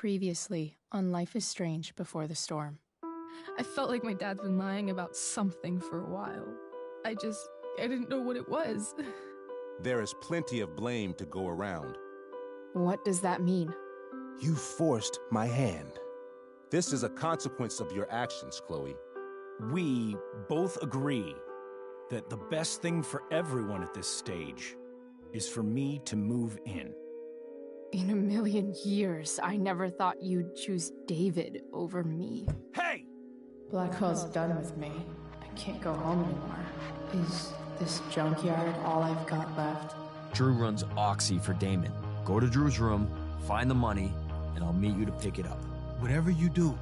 Previously on Life is Strange Before the Storm. I felt like my dad's been lying about something for a while. I didn't know what it was. There is plenty of blame to go around. What does that mean? You forced my hand. This is a consequence of your actions, Chloe. We both agree that the best thing for everyone at this stage is for me to move in. In a million years, I never thought you'd choose David over me. Hey! Blackwell's done with me. I can't go home anymore. Is this junkyard all I've got left? Drew runs Oxy for Damon. Go to Drew's room, find the money, and I'll meet you to pick it up. Whatever you do,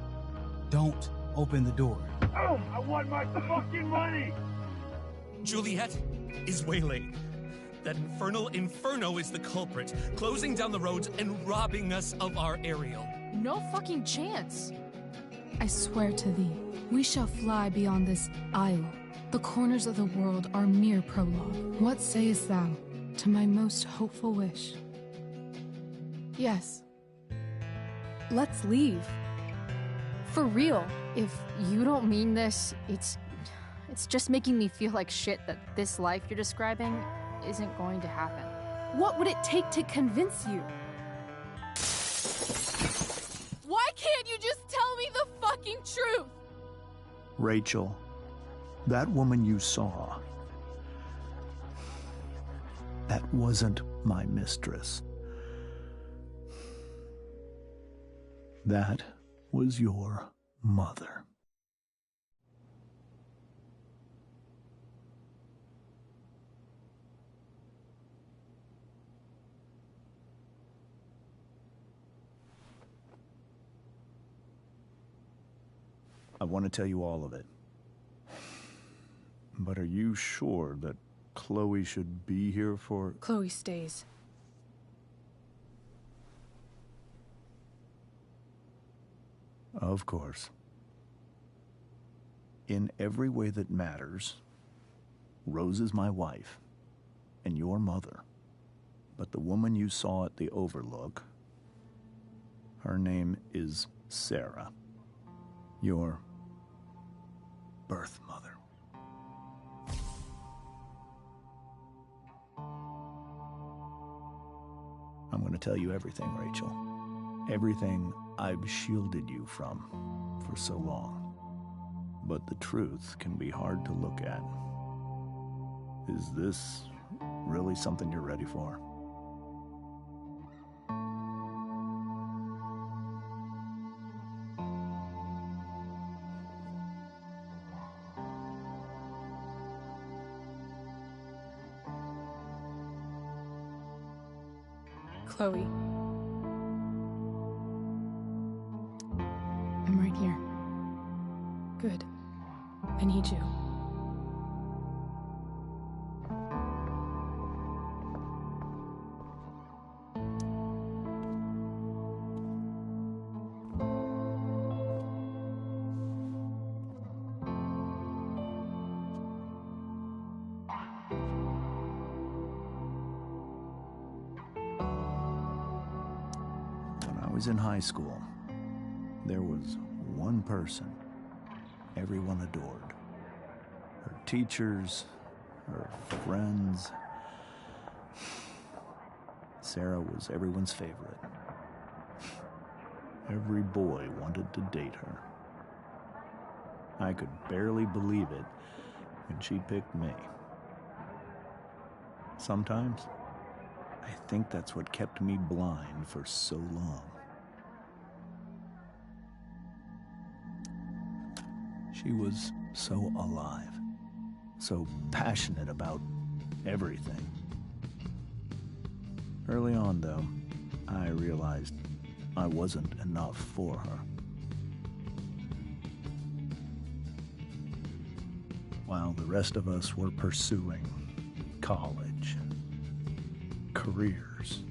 don't open the door. Oh, I want my fucking money! Juliet is waylaid. That infernal Inferno is the culprit, closing down the roads and robbing us of our Ariel. No fucking chance. I swear to thee, we shall fly beyond this isle. The corners of the world are mere prologue. What sayest thou to my most hopeful wish? Yes. Let's leave. For real. If you don't mean this, it's just making me feel like shit that this life you're describing isn't going to happen. What would it take to convince you? Why can't you just tell me the fucking truth? Rachel, that woman you saw, that wasn't my mistress. That was your mother. I want to tell you all of it. But are you sure that Chloe should be here for... Chloe stays. Of course. In every way that matters, Rose is my wife and your mother. But the woman you saw at the Overlook, her name is Sarah, your birth mother. I'm going to tell you everything, Rachel. Everything I've shielded you from for so long. But the truth can be hard to look at. Is this really something you're ready for? Chloe. I'm right here. Good. I need you. When I was in high school, there was one person everyone adored. Her teachers, her friends. Sarah was everyone's favorite. Every boy wanted to date her. I could barely believe it when she picked me. Sometimes, I think that's what kept me blind for so long. She was so alive, so passionate about everything. Early on, though, I realized I wasn't enough for her. While the rest of us were pursuing college, careers,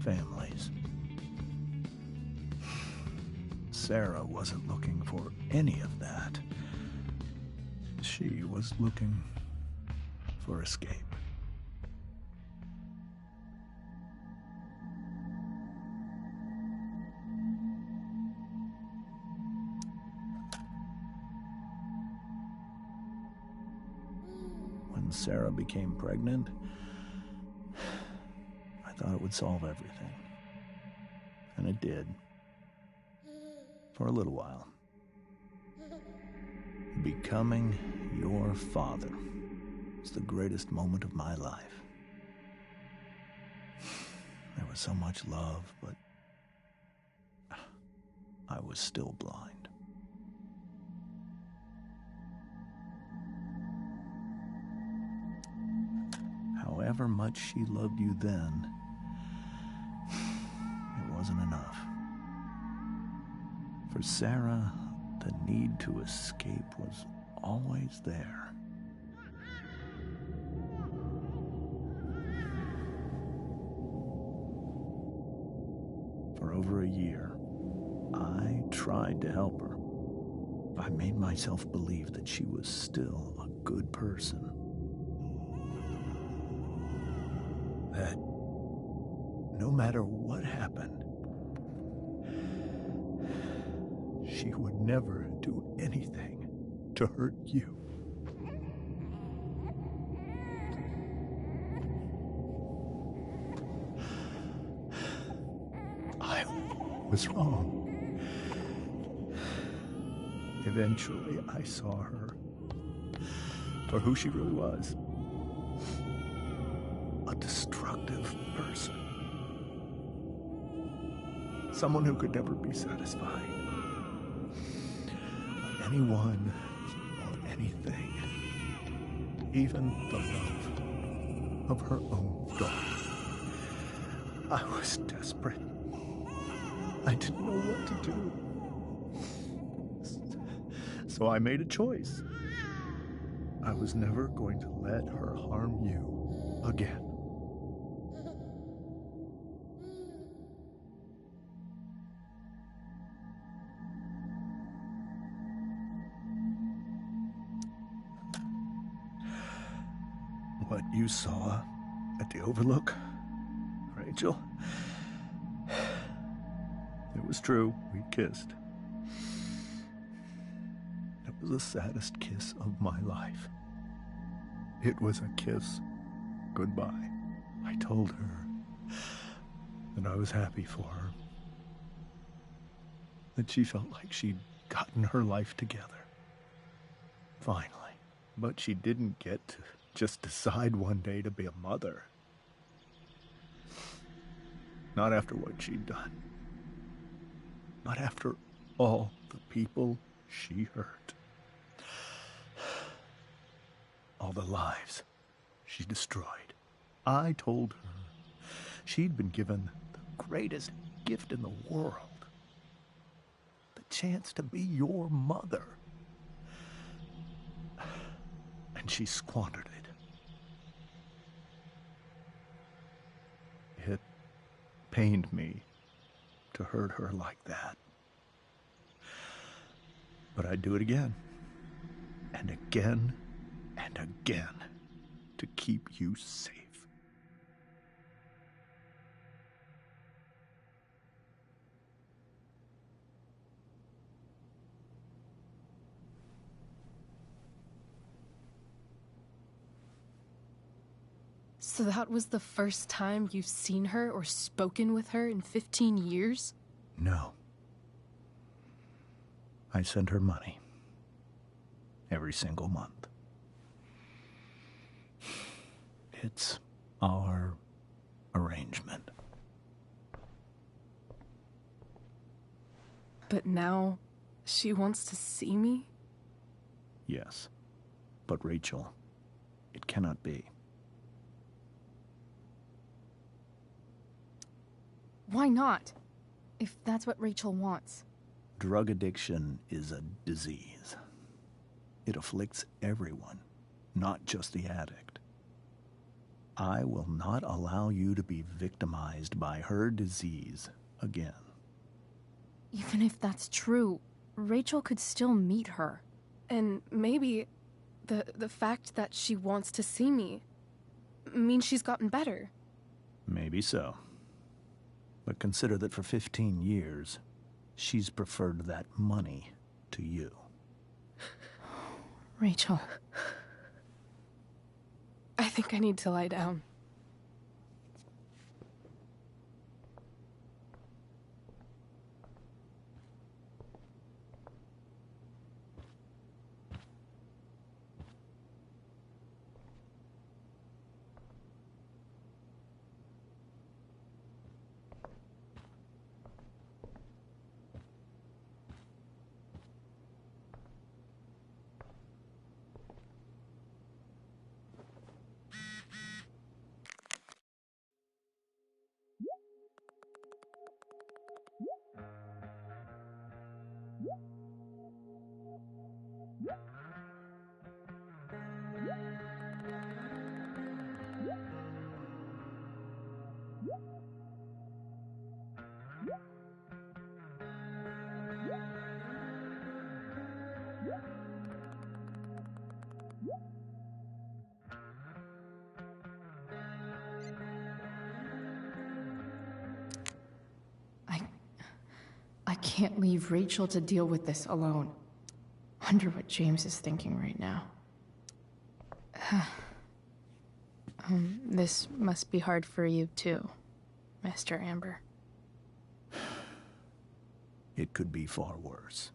families, Sarah wasn't looking for any of that. She was looking for escape. Sarah became pregnant, I thought it would solve everything. And it did. For a little while. Becoming your father was the greatest moment of my life. There was so much love, but I was still blind. However much she loved you then, it wasn't enough. For Sarah, the need to escape was always there. For over a year, I tried to help her. I made myself believe that she was still a good person. That no matter what happened, she would never do anything to hurt you. I was wrong. Eventually, I saw her for who she really was. A destructive person. Someone who could never be satisfied by anyone or anything. Even the love of her own daughter. I was desperate. I didn't know what to do. So I made a choice. I was never going to let her harm you again. What you saw at the Overlook, Rachel, it was true. We kissed. It was the saddest kiss of my life. It was a kiss goodbye. I told her that I was happy for her. That she felt like she'd gotten her life together. Finally. But she didn't get to just decide one day to be a mother. Not after what she'd done. Not after all the people she hurt. All the lives she destroyed. I told her she'd been given the greatest gift in the world. The chance to be your mother. And she squandered it. It pained me to hurt her like that. But I'd do it again. And again. And again. To keep you safe. So that was the first time you've seen her or spoken with her in 15 years? No. I send her money. Every single month. It's our arrangement. But now, she wants to see me? Yes. But Rachel, it cannot be. Why not? If that's what Rachel wants. Drug addiction is a disease. It afflicts everyone, not just the addict. I will not allow you to be victimized by her disease again. Even if that's true, Rachel could still meet her. And maybe the fact that she wants to see me means she's gotten better. Maybe so. But consider that for 15 years, she's preferred that money to you. Rachel. I think I need to lie down. I can't leave Rachel to deal with this alone. Wonder what James is thinking right now. This must be hard for you too, Master Amber. It could be far worse.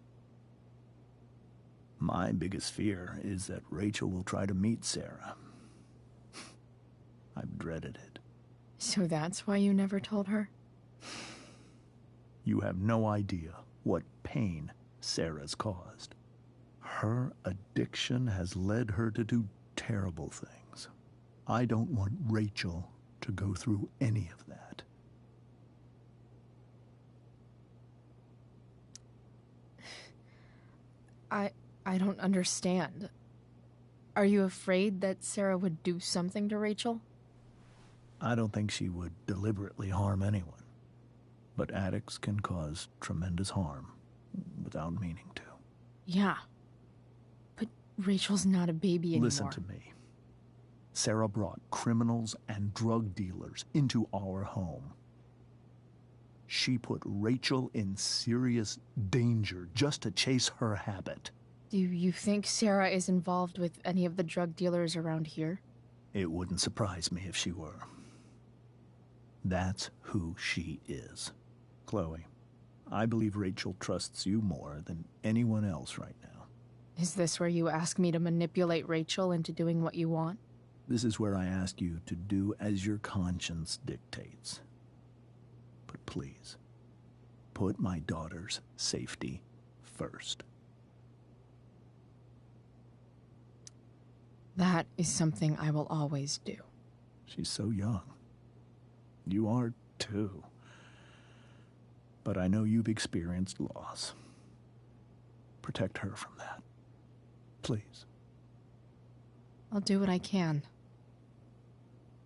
My biggest fear is that Rachel will try to meet Sarah. I've dreaded it. So that's why you never told her? You have no idea what pain Sarah's caused. Her addiction has led her to do terrible things. I don't want Rachel to go through any of that. I don't understand. Are you afraid that Sarah would do something to Rachel? I don't think she would deliberately harm anyone. But addicts can cause tremendous harm without meaning to. Yeah. But Rachel's not a baby anymore. Listen to me. Sarah brought criminals and drug dealers into our home. She put Rachel in serious danger just to chase her habit. Do you think Sarah is involved with any of the drug dealers around here? It wouldn't surprise me if she were. That's who she is. Chloe, I believe Rachel trusts you more than anyone else right now. Is this where you ask me to manipulate Rachel into doing what you want? This is where I ask you to do as your conscience dictates. But please, put my daughter's safety first. That is something I will always do. She's so young. You are too. But I know you've experienced loss. Protect her from that. Please. I'll do what I can.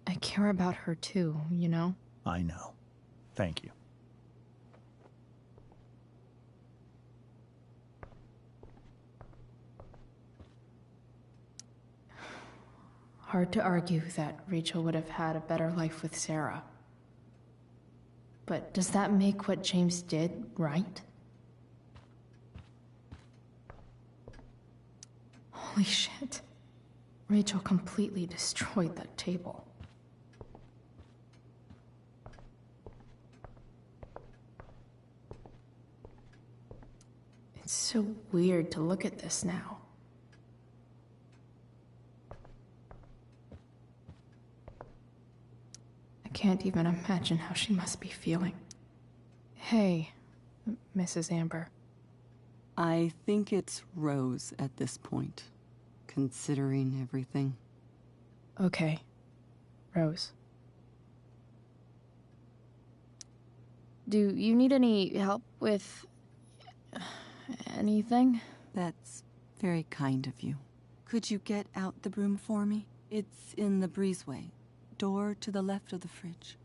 I care about her too, you know? I know. Thank you. Hard to argue that Rachel would have had a better life with Sarah. But does that make what James did right? Holy shit. Rachel completely destroyed that table. It's so weird to look at this now. I can't even imagine how she must be feeling. Hey, Mrs. Amber. I think it's Rose at this point, considering everything. Okay, Rose. Do you need any help with anything? That's very kind of you. Could you get out the broom for me? It's in the breezeway, door to the left of the fridge.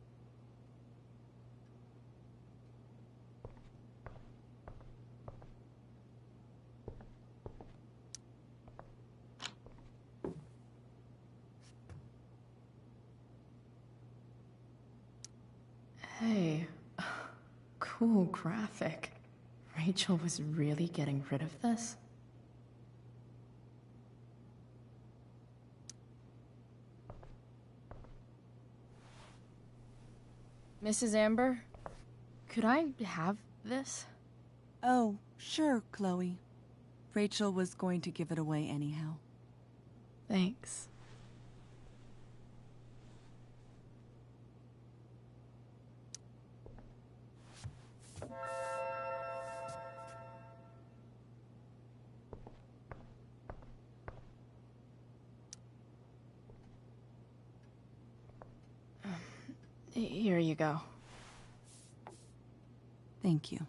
Hey, cool graphic. Rachel was really getting rid of this? Mrs. Amber, could I have this? Oh, sure, Chloe. Rachel was going to give it away anyhow. Thanks. Here you go. Thank you.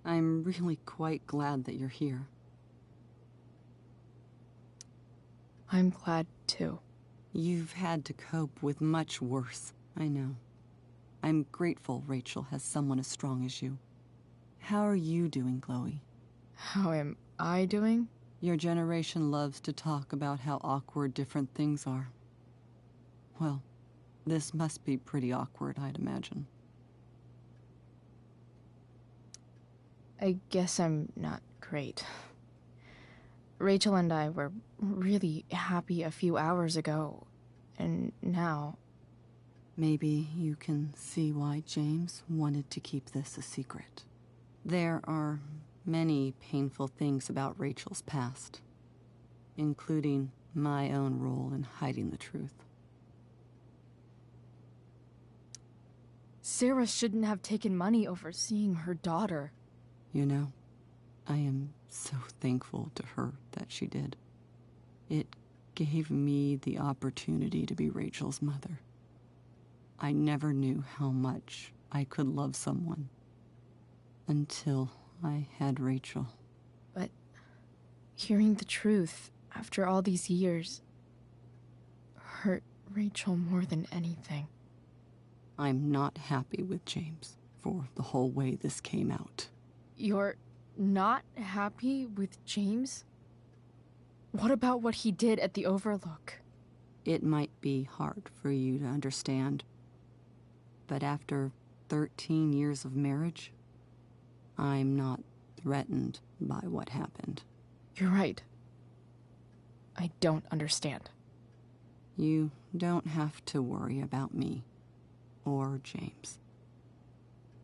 I'm really quite glad that you're here. I'm glad too. You've had to cope with much worse, I know. I'm grateful Rachel has someone as strong as you. How are you doing, Chloe? How am I doing? Your generation loves to talk about how awkward different things are. Well, this must be pretty awkward, I'd imagine. I guess I'm not great. Rachel and I were really happy a few hours ago, and now... Maybe you can see why James wanted to keep this a secret. There are many painful things about Rachel's past, including my own role in hiding the truth. Sarah shouldn't have taken money over seeing her daughter. You know, I am so thankful to her that she did. It gave me the opportunity to be Rachel's mother. I never knew how much I could love someone until I had Rachel. But hearing the truth after all these years hurt Rachel more than anything. I'm not happy with James for the whole way this came out. You're not happy with James? What about what he did at the Overlook? It might be hard for you to understand, but after 13 years of marriage, I'm not threatened by what happened. You're right. I don't understand. You don't have to worry about me or James.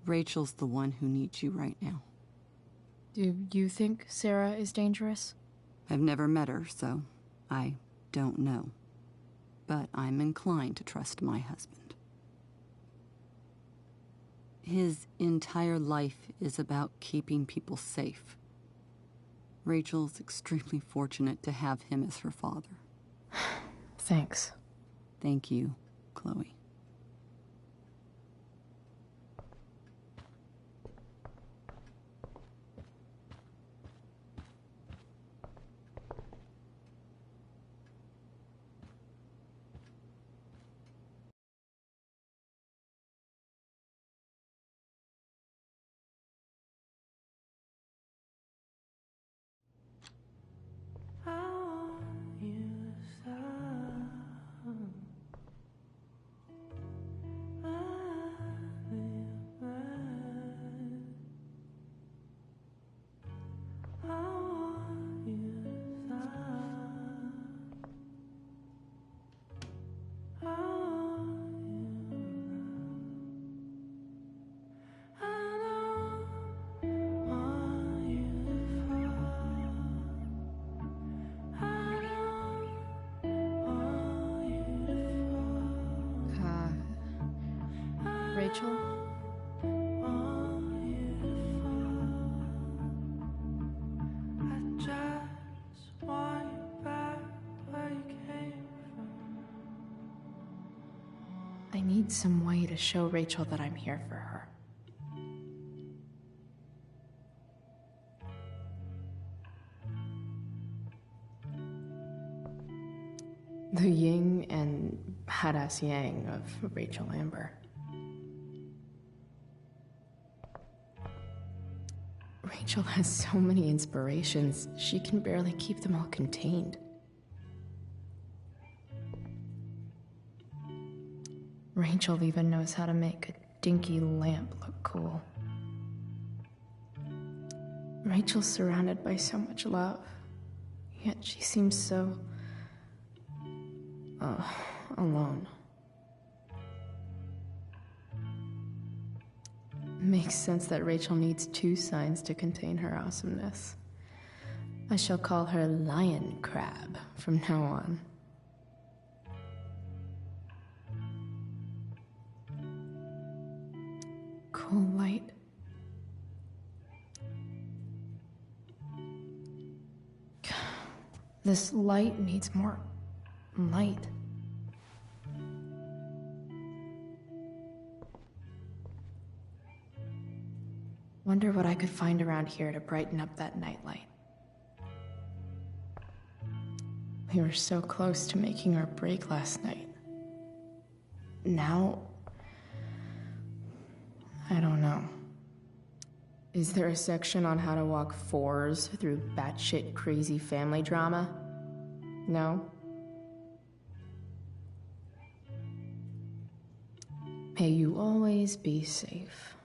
Rachel's the one who needs you right now. Do you think Sarah is dangerous? I've never met her, so I don't know. But I'm inclined to trust my husband. His entire life is about keeping people safe. Rachel's extremely fortunate to have him as her father. Thanks. Thank you, Chloe. Rachel? I need some way to show Rachel that I'm here for her. The yin and badass yang of Rachel Amber. Rachel has so many inspirations, she can barely keep them all contained. Rachel even knows how to make a dinky lamp look cool. Rachel's surrounded by so much love, yet she seems so... alone. Makes sense that Rachel needs 2 signs to contain her awesomeness. I shall call her Lion Crab from now on. Cool light. This light needs more light. Wonder what I could find around here to brighten up that nightlight. We were so close to making our break last night. Now, I don't know. Is there a section on how to walk 4s through batshit crazy family drama? No? May you always be safe.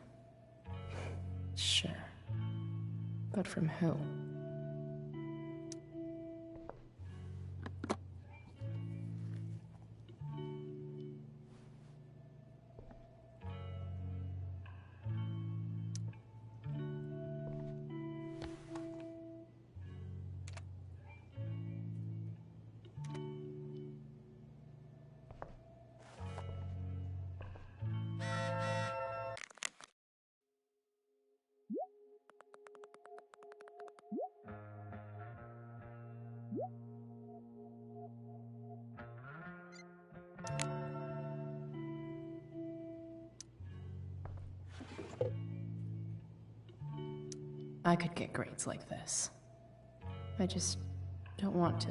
Sure. But from who? I could get grades like this. I just don't want to.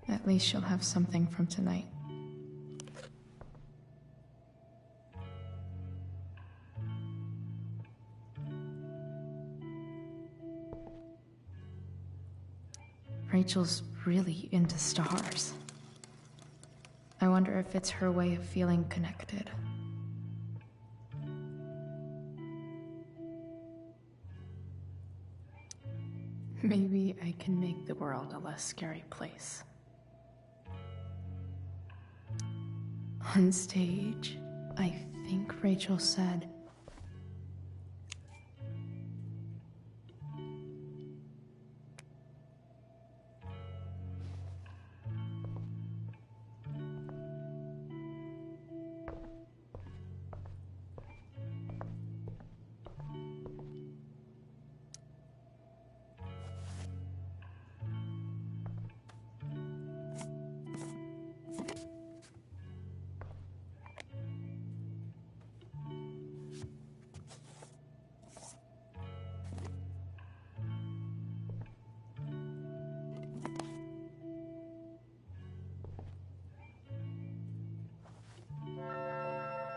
At least she'll have something from tonight. Rachel's really into stars. I wonder if it's her way of feeling connected. Maybe I can make the world a less scary place. On stage, I think Rachel said,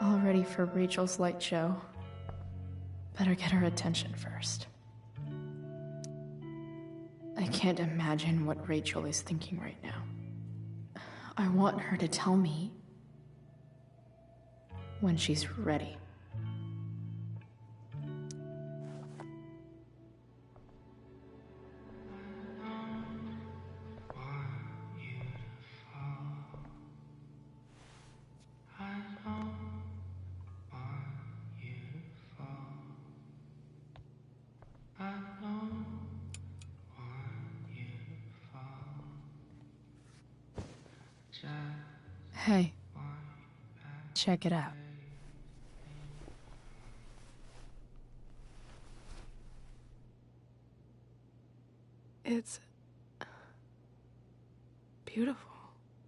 all ready for Rachel's light show. Better get her attention first. I can't imagine what Rachel is thinking right now. I want her to tell me when she's ready. Hey, check it out. It's beautiful.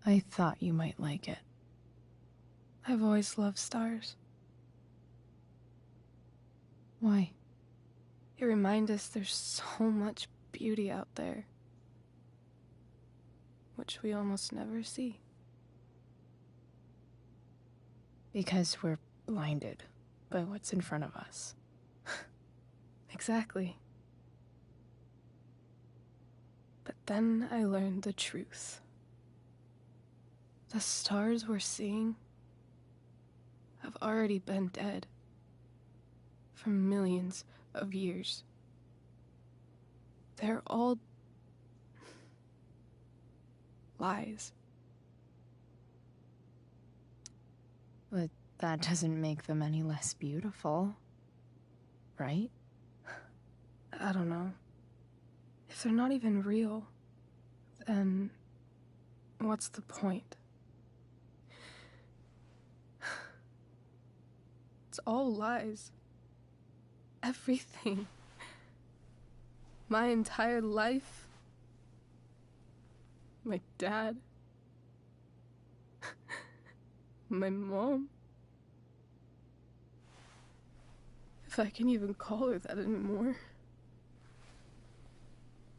I thought you might like it. I've always loved stars. Why? They remind us there's so much beauty out there, which we almost never see. Because we're blinded by what's in front of us. Exactly. But then I learned the truth. The stars we're seeing have already been dead for millions of years. They're all lies. But that doesn't make them any less beautiful, right? I don't know. If they're not even real, then what's the point? It's all lies. Everything. My entire life. My dad. My mom. If I can even call her that anymore.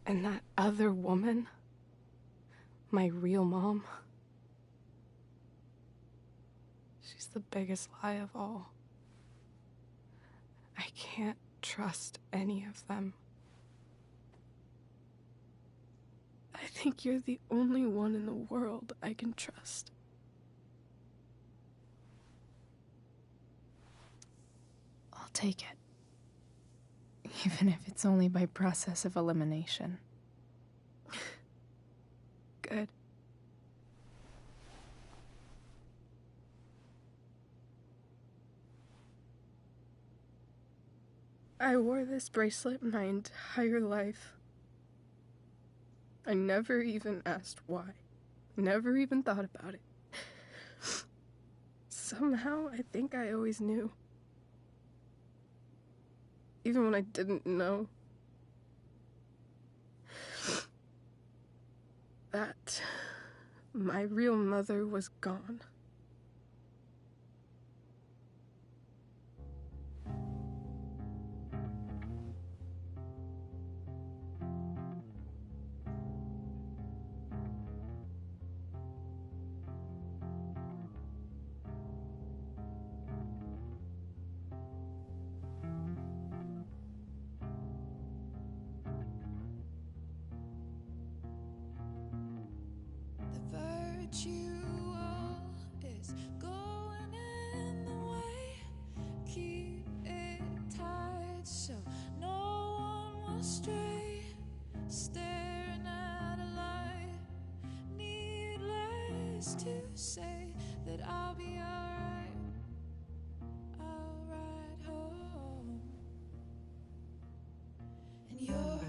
And that other woman. My real mom. She's the biggest lie of all. I can't trust any of them. I think you're the only one in the world I can trust. I'll take it. Even if it's only by process of elimination. Good. I wore this bracelet my entire life. I never even asked why. Never even thought about it. Somehow, I think I always knew. Even when I didn't know. That my real mother was gone. Is going in the way. Keep it tight so no one will stray. Staring at a light. Needless to say that I'll be alright. I'll ride home. And your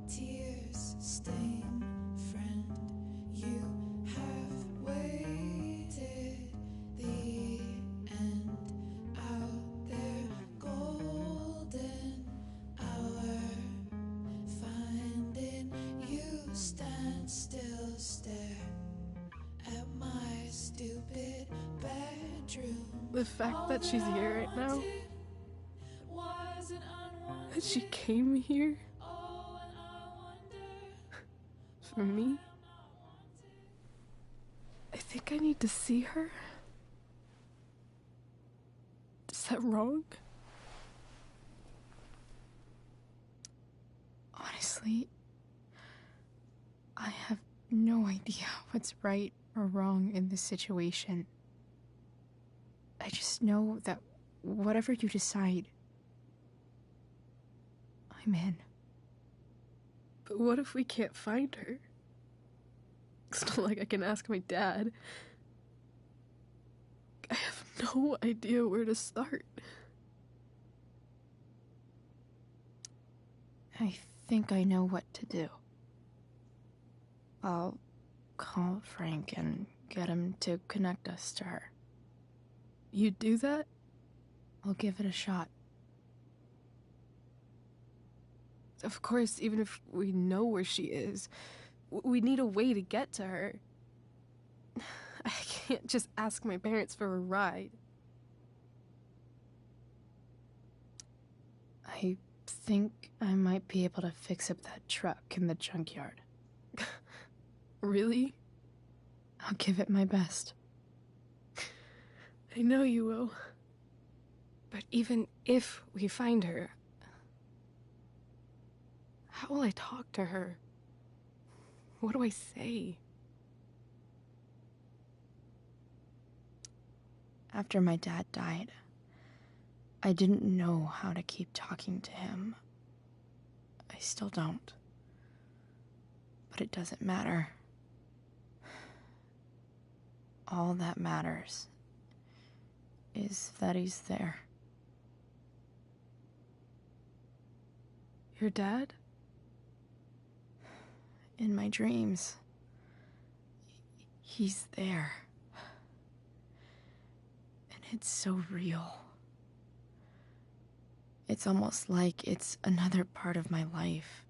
tears stain friend. You have waited the end out there, golden hour. Finding you stand still, stare at my stupid bedroom. The fact that she's here right now, that she came here for me. I think I need to see her. Is that wrong? Honestly, I have no idea what's right or wrong in this situation. I just know that whatever you decide, I'm in. But what if we can't find her? It's not like I can ask my dad. I have no idea where to start. I think I know what to do. I'll call Frank and get him to connect us to her. You'd do that? I'll give it a shot. Of course, even if we know where she is, we need a way to get to her. I can't just ask my parents for a ride. I think I might be able to fix up that truck in the junkyard. Really? I'll give it my best. I know you will. But even if we find her, how will I talk to her? What do I say? After my dad died, I didn't know how to keep talking to him. I still don't. But it doesn't matter. All that matters is that he's there. Your dad? In my dreams, he's there. And it's so real. It's almost like it's another part of my life.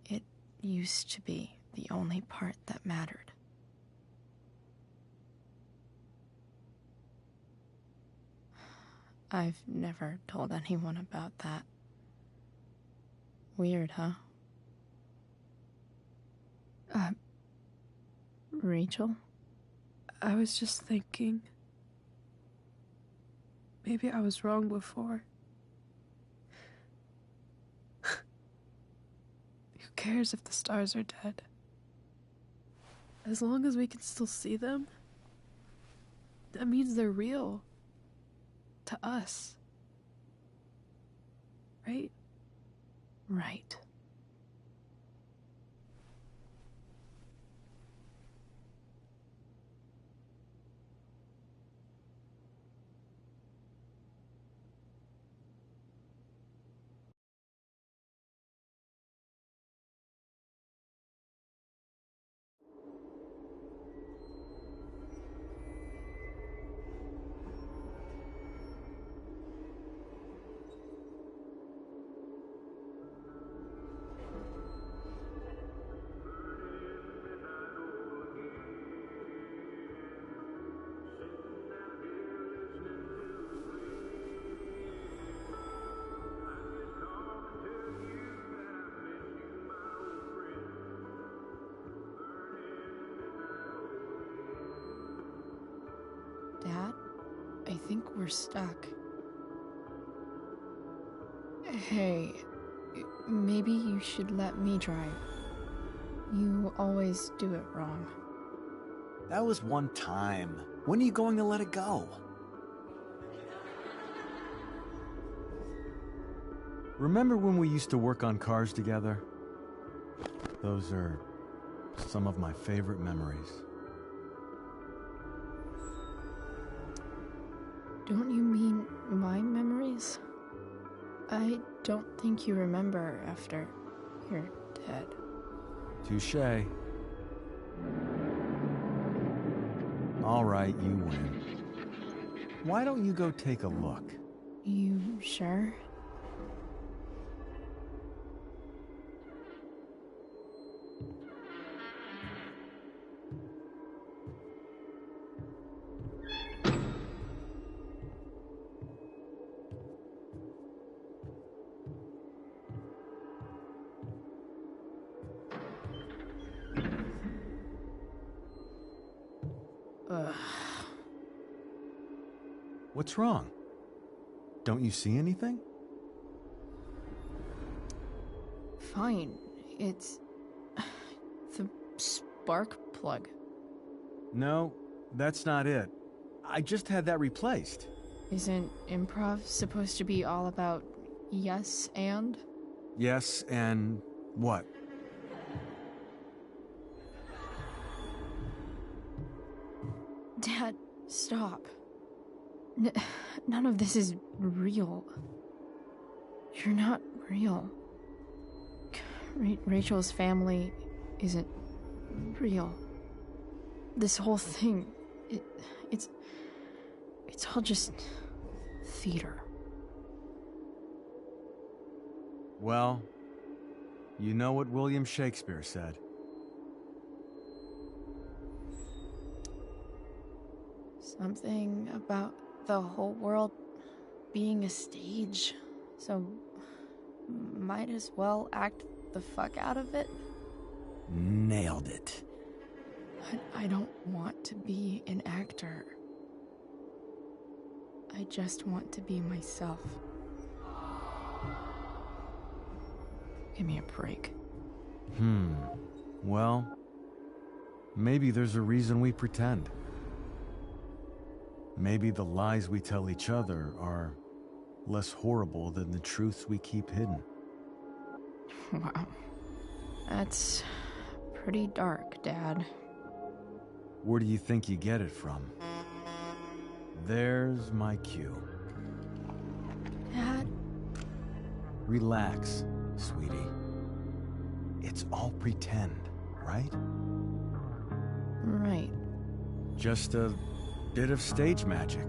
It used to be the only part that mattered. I've never told anyone about that. Weird, huh? Rachel? I was just thinking. Maybe I was wrong before. Who cares if the stars are dead? As long as we can still see them, that means they're real. To us. Right? Right. Dad, I think we're stuck. Hey, maybe you should let me drive. You always do it wrong. That was one time. When are you going to let it go? Remember when we used to work on cars together? Those are some of my favorite memories. Don't you mean my memories? I don't think you remember after you're dead. Touché. All right, you win. Why don't you go take a look? You sure? Ugh. What's wrong? Don't you see anything? Fine. It's the spark plug. No, that's not it. I just had that replaced. Isn't improv supposed to be all about yes and? Yes, and what? Dad, stop. None of this is real. You're not real. Rachel's family isn't real. This whole thing, it's all just theater. Well, you know what William Shakespeare said. Something about the whole world being a stage, so might as well act the fuck out of it. Nailed it. But I don't want to be an actor. I just want to be myself. Give me a break. Well, maybe there's a reason we pretend. maybe the lies we tell each other are less horrible than the truths we keep hidden. Wow. That's pretty dark, Dad. Where do you think you get it from? There's my cue. Dad? Relax, sweetie. It's all pretend, right? Right. Just a bit of stage magic.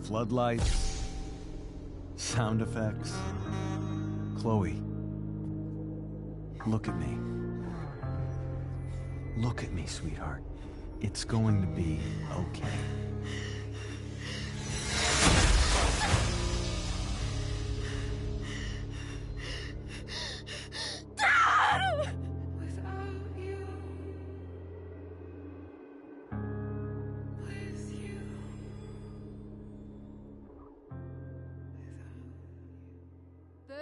Floodlights, sound effects. Chloe, look at me. Look at me, sweetheart. It's going to be okay. Dad! Without you, with you. Boo!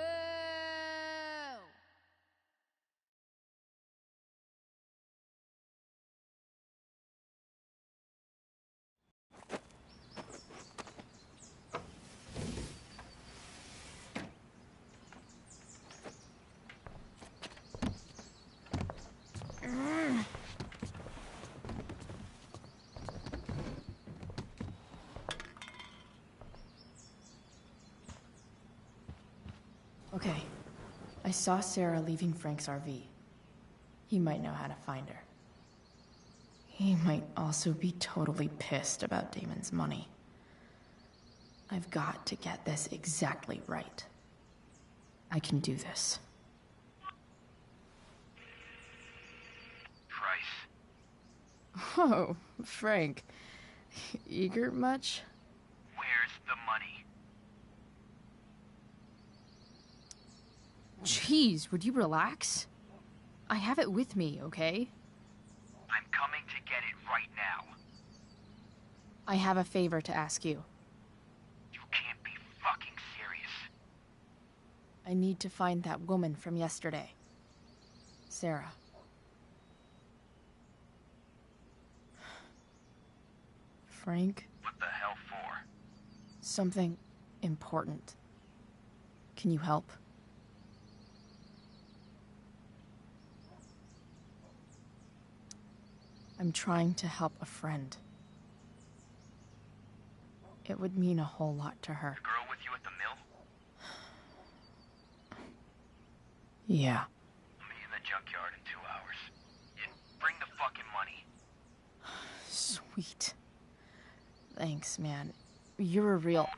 Okay. I saw Sarah leaving Frank's RV. He might know how to find her. He might also be totally pissed about Damon's money. I've got to get this exactly right. I can do this. Price. Oh, Frank. Eager much? Where's the money? Jeez, would you relax? I have it with me, okay? I'm coming to get it right now. I have a favor to ask you. You can't be fucking serious. I need to find that woman from yesterday. Sarah. Frank? What the hell for? Something important. Can you help? I'm trying to help a friend. It would mean a whole lot to her. The girl with you at the mill? Yeah. I'll meet you in the junkyard in 2 hours. And bring the fucking money. Sweet. Thanks, man. You're a real...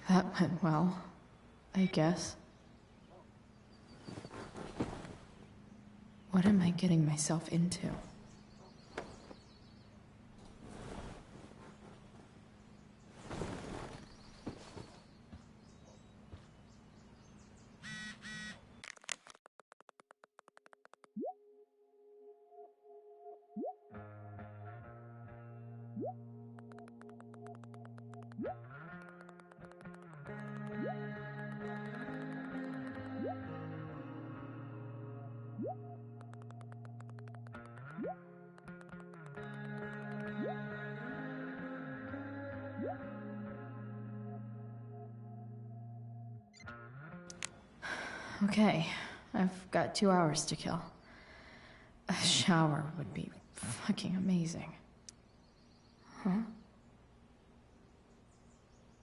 That went well, I guess. What am I getting myself into? Okay, I've got 2 hours to kill. A shower would be fucking amazing. Huh?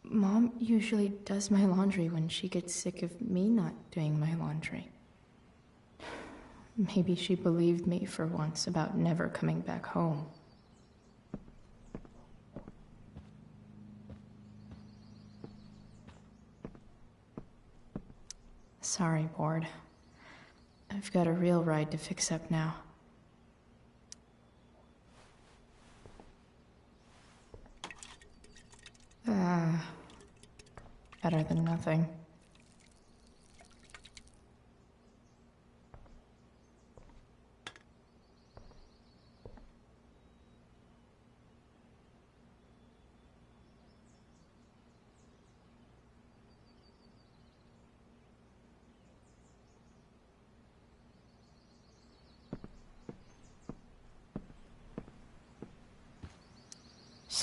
Mom usually does my laundry when she gets sick of me not doing my laundry. Maybe she believed me for once about never coming back home. Sorry, board. I've got a real ride to fix up now. Better than nothing.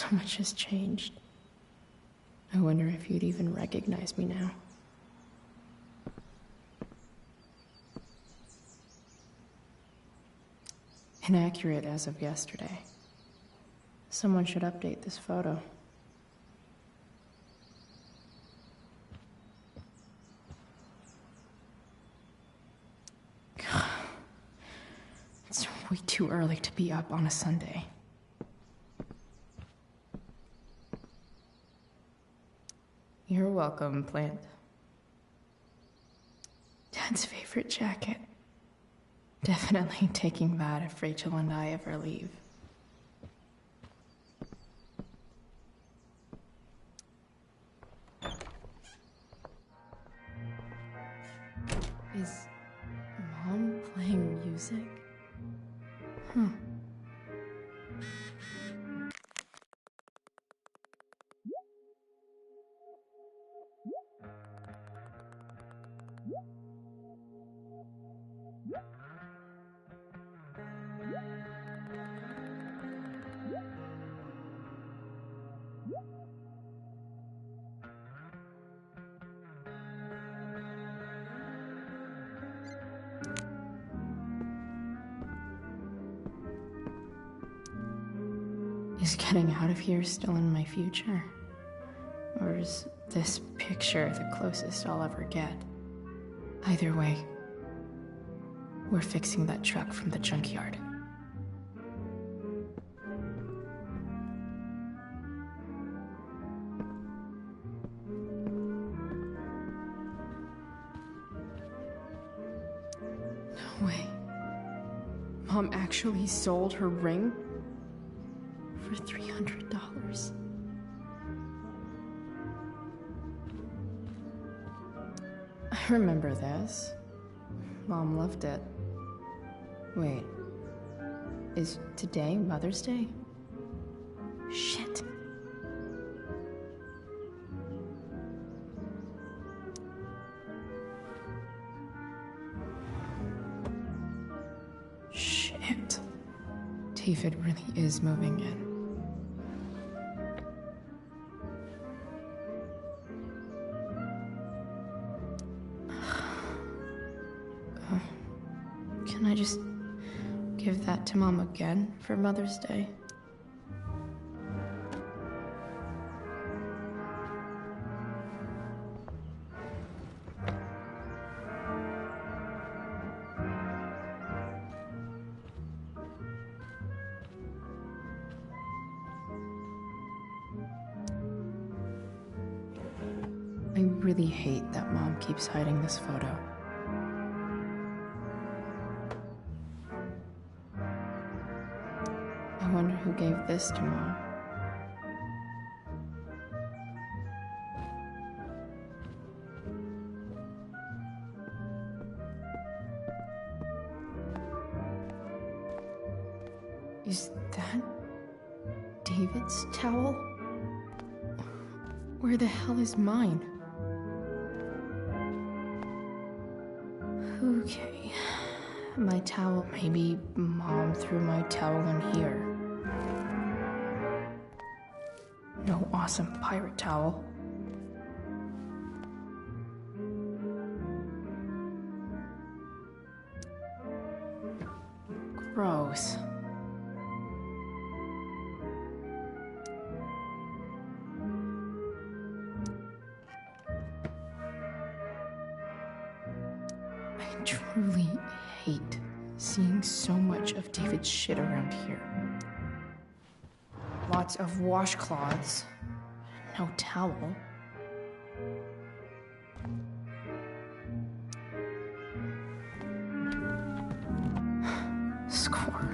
So much has changed. I wonder if you'd even recognize me now. Inaccurate as of yesterday. Someone should update this photo. It's way too early to be up on a Sunday. You're welcome, plant. Dad's favorite jacket. Definitely taking that if Rachel and I ever leave. Is Mom playing music? Huh. Is getting out of here still in my future? Or is this picture the closest I'll ever get? Either way, we're fixing that truck from the junkyard. No way. Mom actually sold her ring? For $300. I remember this. Mom loved it. Wait. Is today Mother's Day? Shit. Shit. David really is moving in. Can I just give that to Mom again for Mother's Day? I really hate that Mom keeps hiding this photo. I wonder who gave this to Mom. Is that David's towel? Where the hell is mine? Okay. My towel. Maybe Mom threw my towel in here. No awesome pirate towel. Gross. I truly hate seeing so much of David's shit around here. Lots of washcloths. No towel. Score.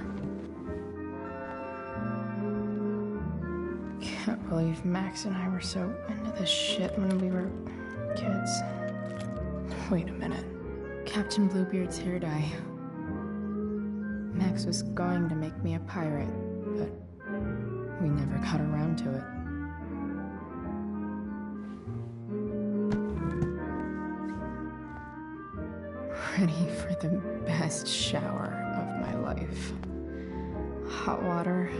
Can't believe Max and I were so into this shit when we were kids. Wait a minute. Captain Bluebeard's hair dye. Max was going to make me a pirate, but we never got around to it. Ready for the best shower of my life. Hot water,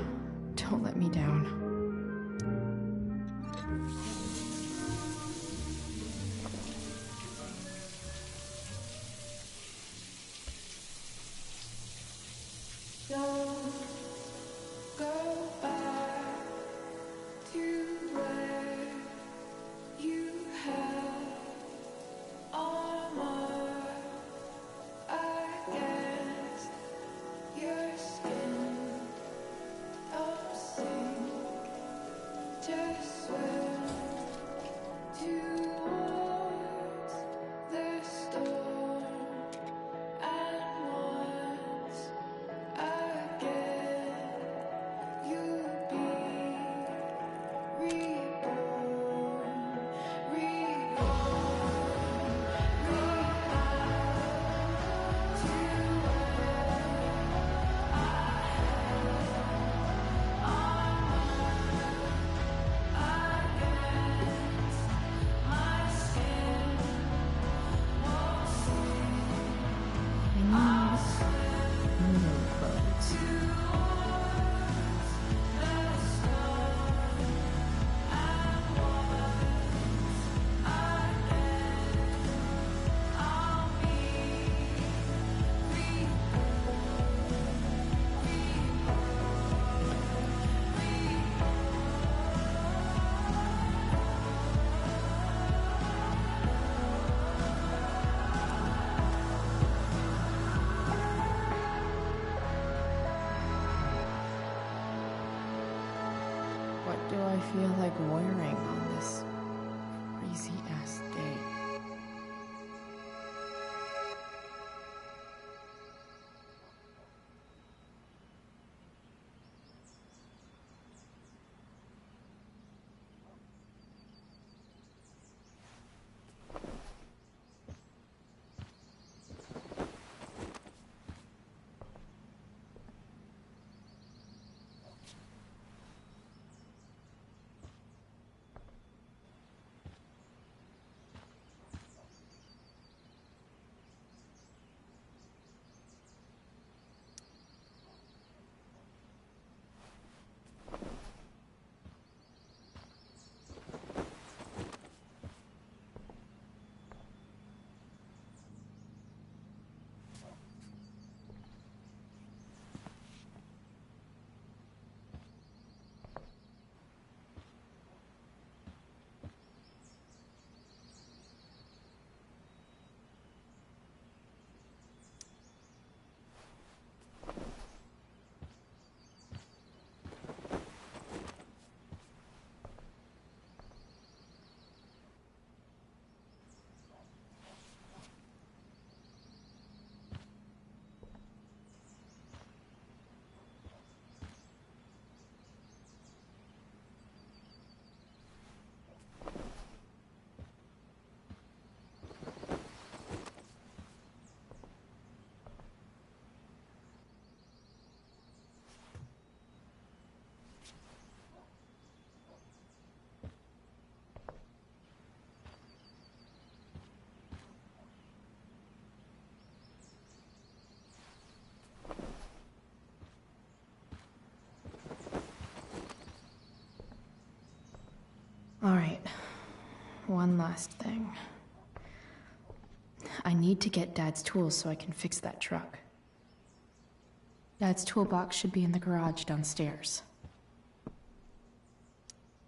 don't let me down. to where you have armor against your skin. Don't sink, just swim towards the storm. And once again, you'll be reborn, What do I feel like wearing on this crazy-ass day? All right, one last thing. I need to get Dad's tools so I can fix that truck. Dad's toolbox should be in the garage downstairs.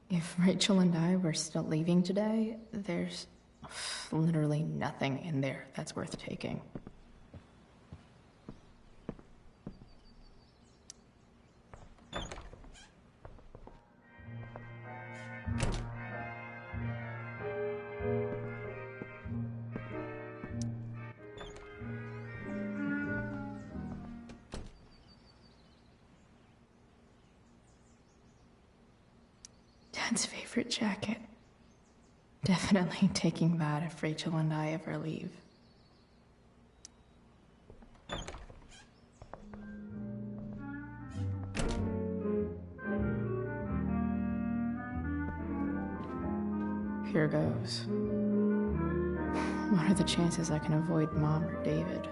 If Rachel and I were still leaving today, there's literally nothing in there that's worth taking. Dad's favorite jacket. Definitely taking that if Rachel and I ever leave. Here goes. What are the chances I can avoid Mom or David?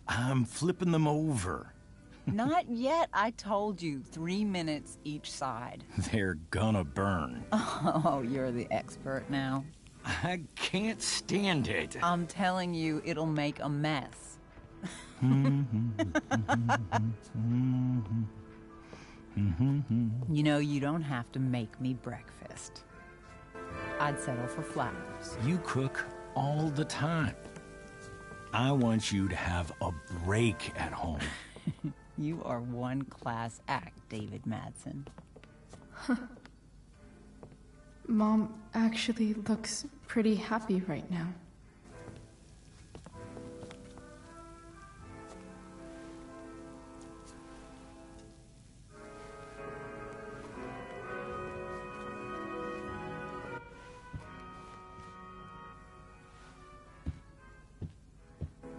I'm flipping them over. Not yet. I told you, 3 minutes each side. They're gonna burn. Oh, you're the expert now. I can't stand it. I'm telling you, it'll make a mess. You know, you don't have to make me breakfast. I'd settle for flowers. You cook all the time. I want you to have a break at home. You are one class act, David Madsen. Mom actually looks pretty happy right now.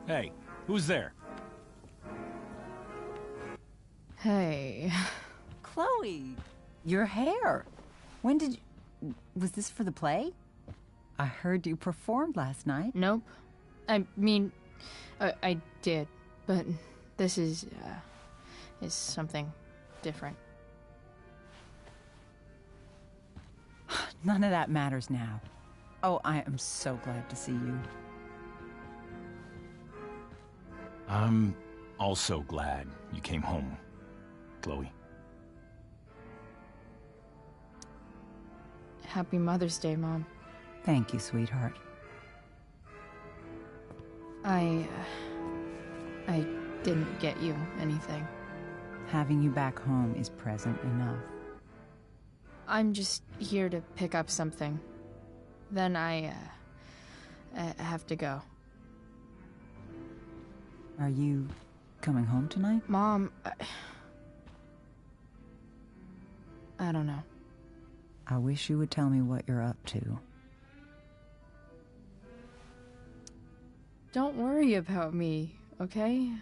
Hey, who's there? Hey. Chloe, your hair. When did you... Was this for the play? I heard you performed last night. Nope. I mean, I did, but this is something different. None of that matters now. Oh, I am so glad to see you. I'm also glad you came home, Chloe. Happy Mother's Day, Mom. Thank you, sweetheart. I didn't get you anything. Having you back home is present enough. I'm just here to pick up something. Then I have to go. Are you coming home tonight? Mom, I don't know. I wish you would tell me what you're up to. Don't worry about me, okay?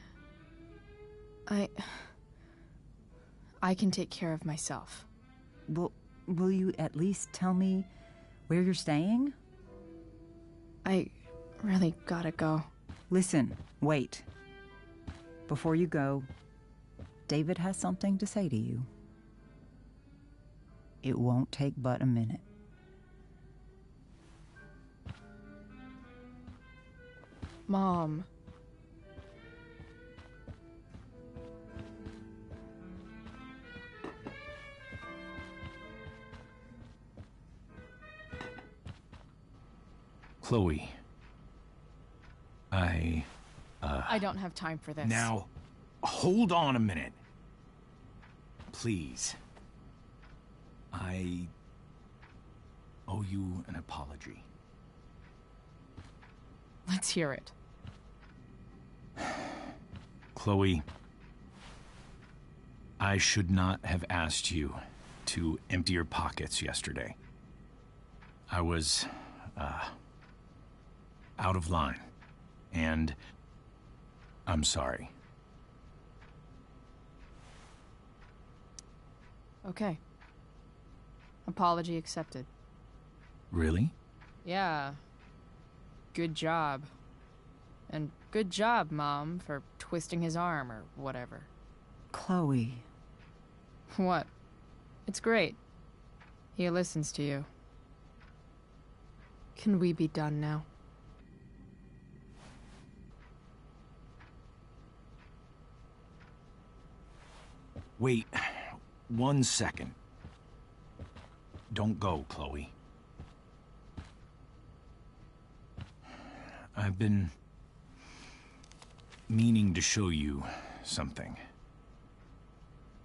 I can take care of myself. Will you at least tell me where you're staying? I really gotta go. Listen, wait. Before you go, David has something to say to you. It won't take but a minute. Mom. Chloe. I don't have time for this. Now, hold on a minute. Please. I owe you an apology. Let's hear it. Chloe, I should not have asked you to empty your pockets yesterday. I was, out of line, and I'm sorry. Okay. Apology accepted. Really? Yeah. Good job. And good job, Mom, for twisting his arm or whatever. Chloe. What? It's great. He listens to you. Can we be done now? Wait 1 second. Don't go, Chloe. I've been meaning to show you something.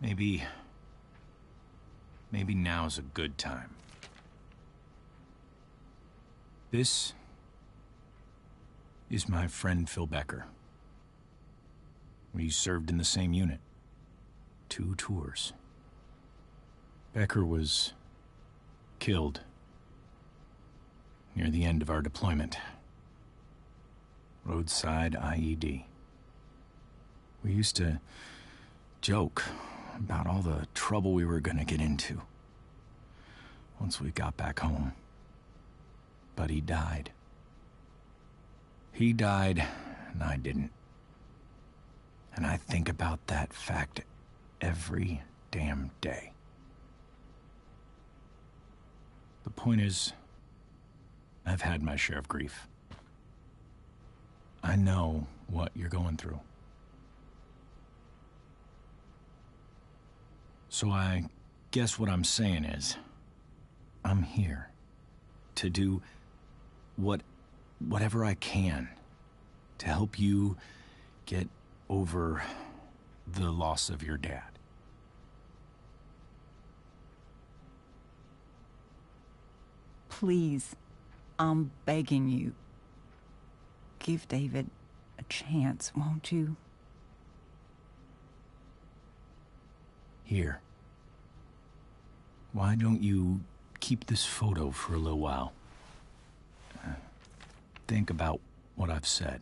Maybe now's a good time. This is my friend Phil Becker. We served in the same unit. 2 tours. Becker was killed near the end of our deployment. Roadside IED. We used to joke about all the trouble we were gonna get into once we got back home. But he died. He died, and I didn't. And I think about that fact every damn day. The point is, I've had my share of grief. I know what you're going through. So I guess what I'm saying is, I'm here to do whatever I can to help you get over the loss of your dad. Please, I'm begging you. Give David a chance, won't you? Here. Why don't you keep this photo for a little while? Think about what I've said.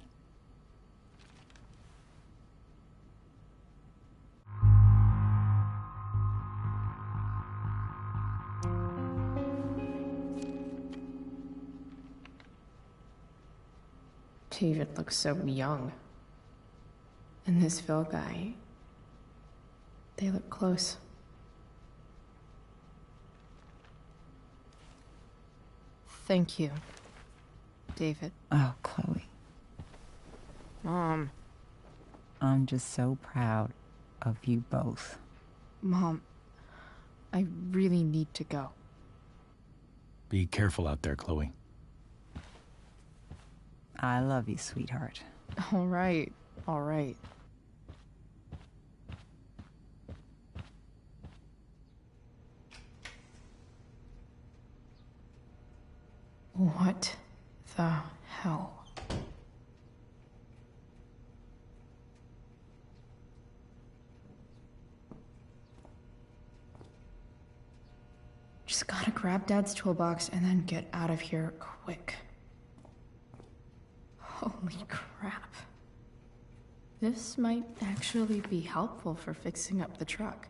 David looks so young. And this Phil guy, they look close. Thank you, David. Oh, Chloe. Mom. I'm just so proud of you both. Mom, I really need to go. Be careful out there, Chloe. I love you, sweetheart. All right, all right. What the hell? Just gotta grab Dad's toolbox and then get out of here quick. Holy crap. This might actually be helpful for fixing up the truck.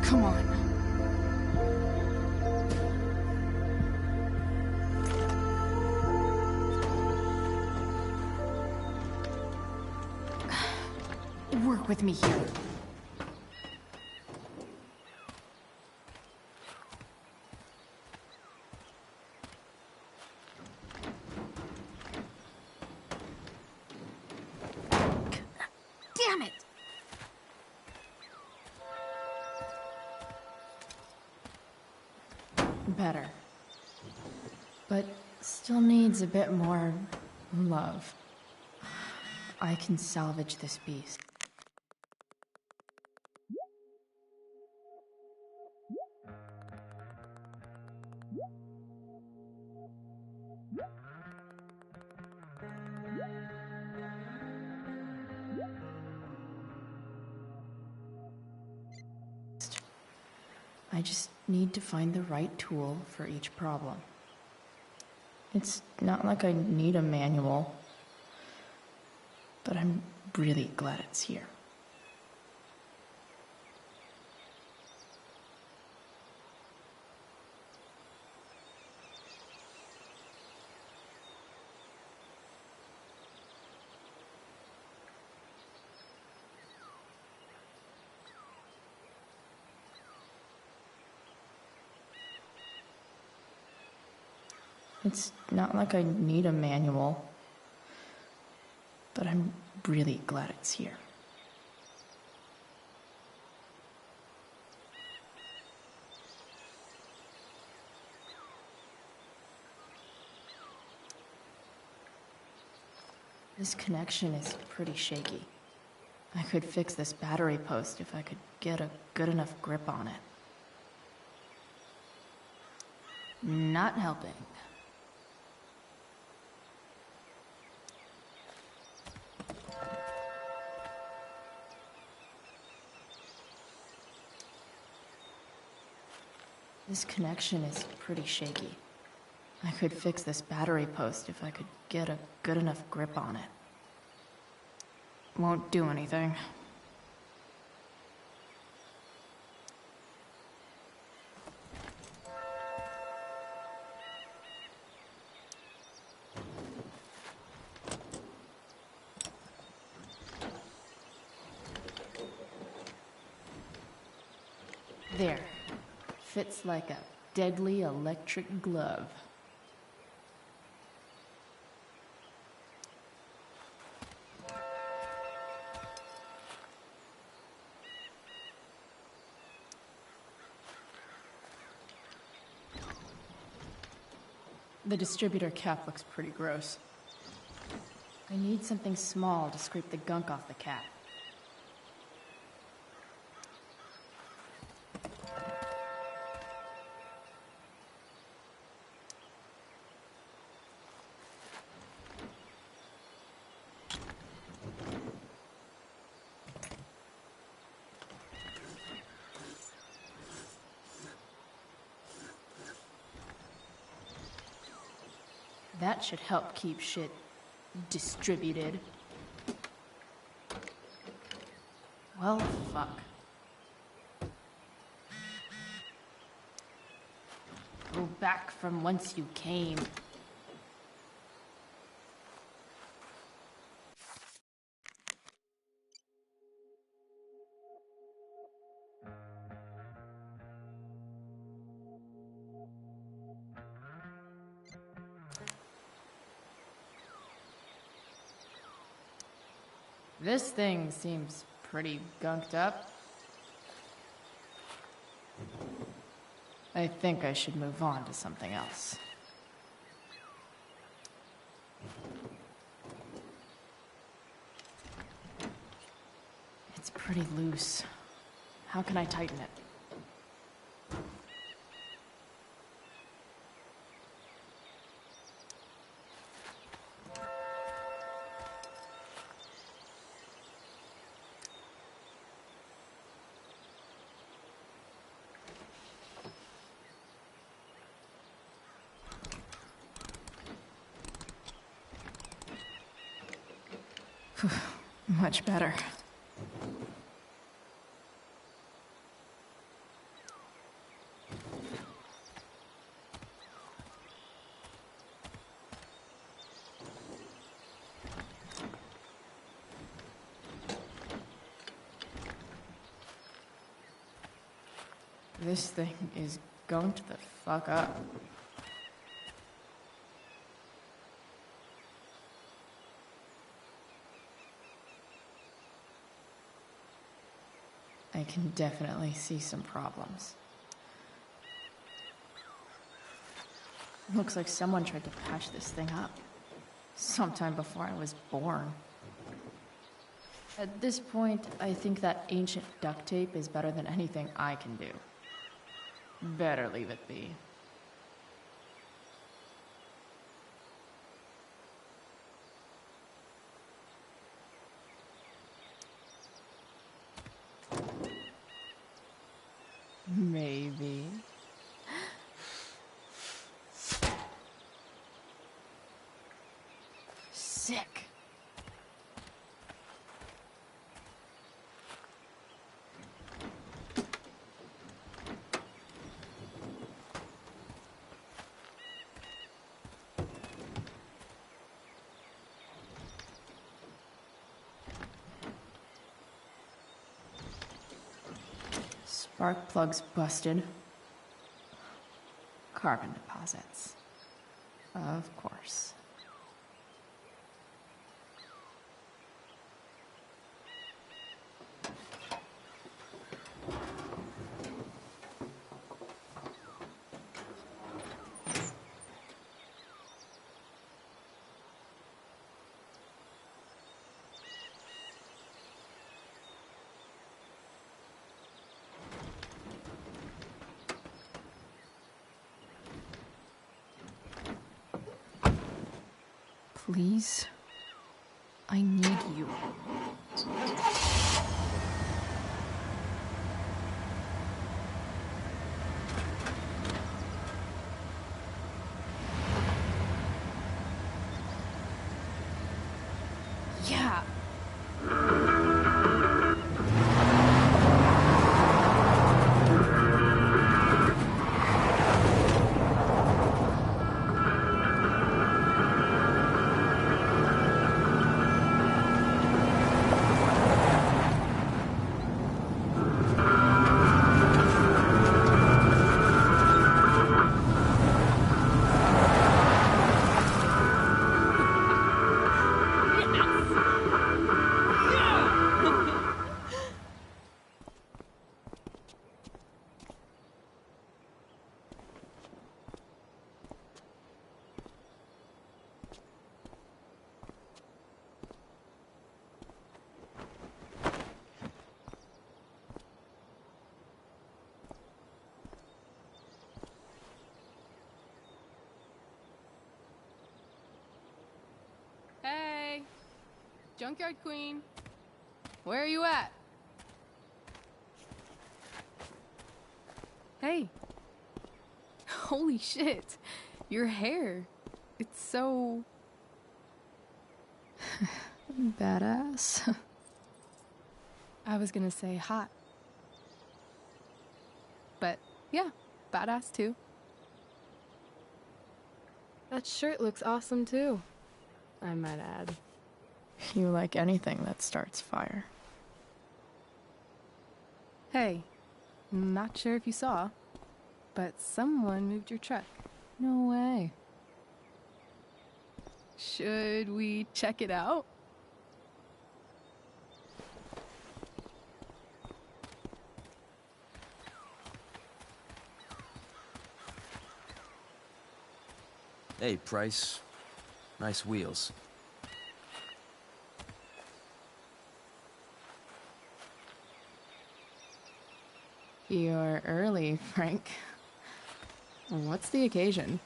Come on. Work with me here. Damn it! Better. But still needs a bit more love. I can salvage this beast. I just need to find the right tool for each problem. It's not like I need a manual, but I'm really glad it's here. It's not like I need a manual, but I'm really glad it's here. This connection is pretty shaky. I could fix this battery post if I could get a good enough grip on it. Not helping. This connection is pretty shaky. I could fix this battery post if I could get a good enough grip on it. Won't do anything. There. Fits like a deadly electric glove. The distributor cap looks pretty gross. I need something small to scrape the gunk off the cap. That should help keep shit distributed. Well, fuck. Go back from whence you came. This thing seems pretty gunked up. I think I should move on to something else. It's pretty loose. How can I tighten it? Much better. This thing is gunked the fuck up. I can definitely see some problems. Looks like someone tried to patch this thing up. Sometime before I was born. At this point, I think that ancient duct tape is better than anything I can do. Better leave it be. Maybe. Sick. Spark plugs busted. Carbon deposits. Of course. Please. I need you. Yeah. Hey! Junkyard Queen! Where are you at? Hey! Holy shit! Your hair! It's so... Badass. I was gonna say hot. But, yeah, badass too. That shirt looks awesome too, I might add. You like anything that starts fire. Hey, not sure if you saw, but someone moved your truck. No way. Should we check it out? Hey, Price. Nice wheels. You're early, Frank. What's the occasion?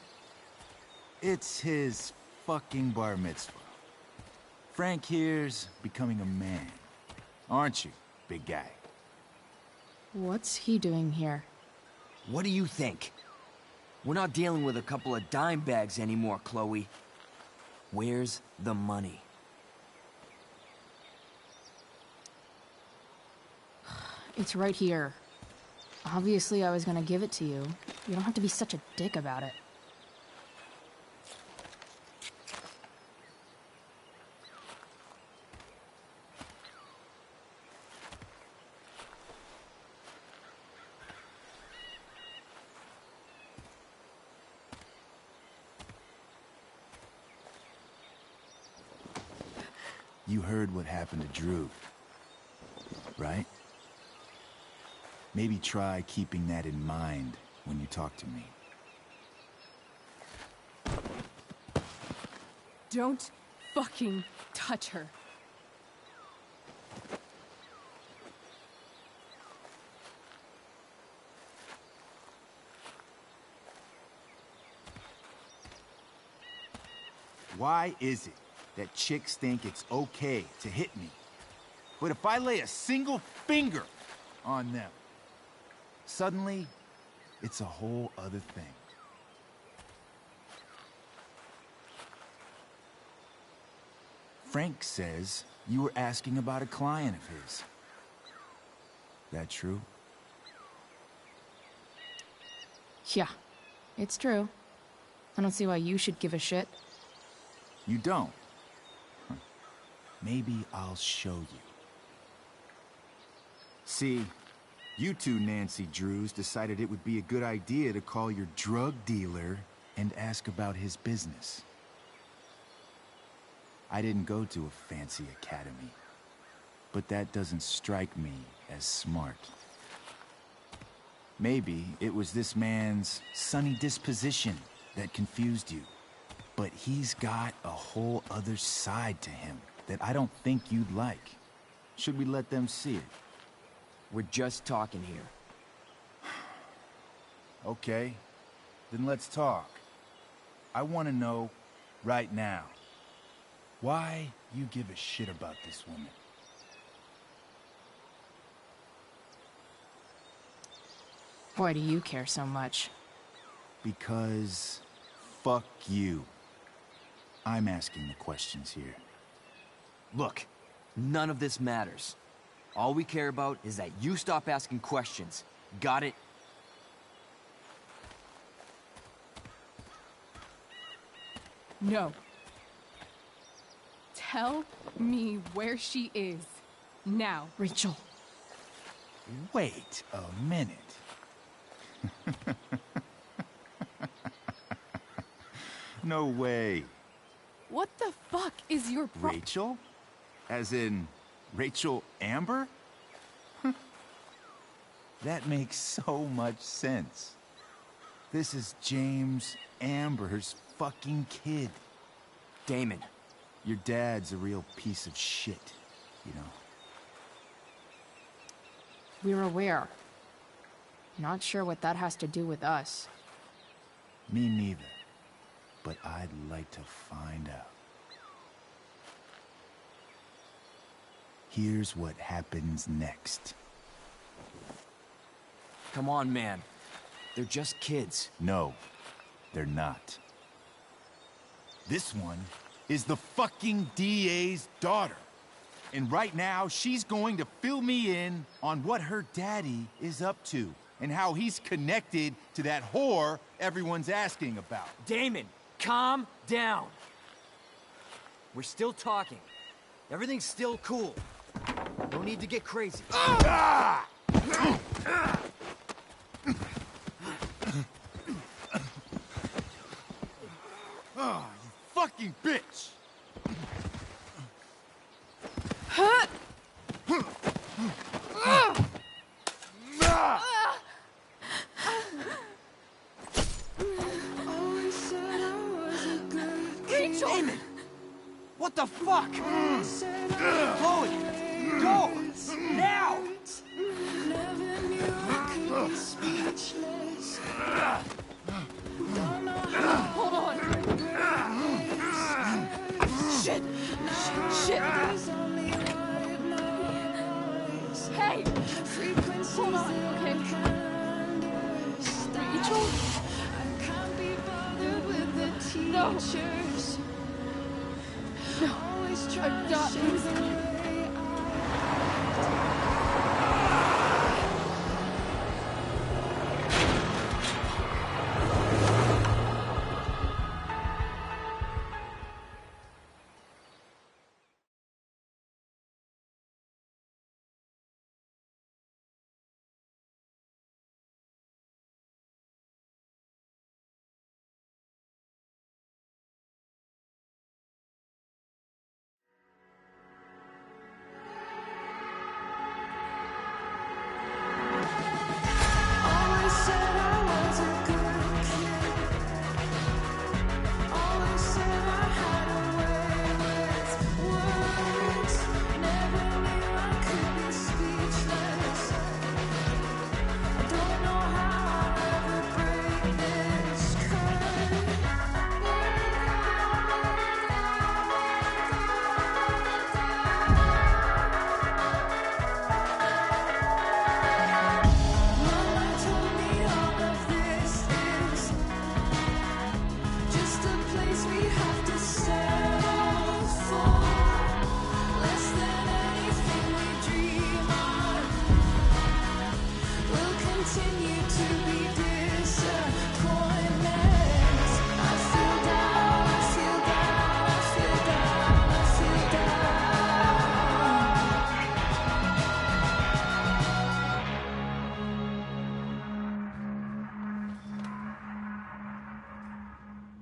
It's his fucking bar mitzvah. Frank here's becoming a man. Aren't you, big guy? What's he doing here? What do you think? We're not dealing with a couple of dime bags anymore, Chloe. Where's the money? It's right here. Obviously, I was gonna give it to you. You don't have to be such a dick about it. You heard what happened to Drew, right? Maybe try keeping that in mind when you talk to me. Don't fucking touch her. Why is it that chicks think it's okay to hit me? But if I lay a single finger on them, suddenly, it's a whole other thing. Frank says you were asking about a client of his. That true? Yeah, it's true. I don't see why you should give a shit. You don't? Huh. Maybe I'll show you. See, you two Nancy Drews decided it would be a good idea to call your drug dealer and ask about his business. I didn't go to a fancy academy, but that doesn't strike me as smart. Maybe it was this man's sunny disposition that confused you, but he's got a whole other side to him that I don't think you'd like. Should we let them see it? We're just talking here. Okay, then let's talk. I want to know right now. Why you give a shit about this woman? Why do you care so much? Because fuck you. I'm asking the questions here. Look, none of this matters. All we care about is that you stop asking questions. Got it? No. Tell me where she is. Now. Rachel. Wait a minute. No way. What the fuck is your Rachel? As in, Rachel Amber? That makes so much sense. This is James Amber's fucking kid. Damon. Your dad's a real piece of shit, you know? We're aware. Not sure what that has to do with us. Me neither. But I'd like to find out. Here's what happens next. Come on, man. They're just kids. No, they're not. This one is the fucking DA's daughter. And right now, she's going to fill me in on what her daddy is up to and how he's connected to that whore everyone's asking about. Damon, calm down. We're still talking. Everything's still cool. No need to get crazy. Ah! Oh, you fucking bitch! Huh? Rachel! Damon! What the fuck? Chloe! Go! Now! Hold on! Shit! Shit! Hey! Hold on, okay? Rachel? No! No! I'm not losing you.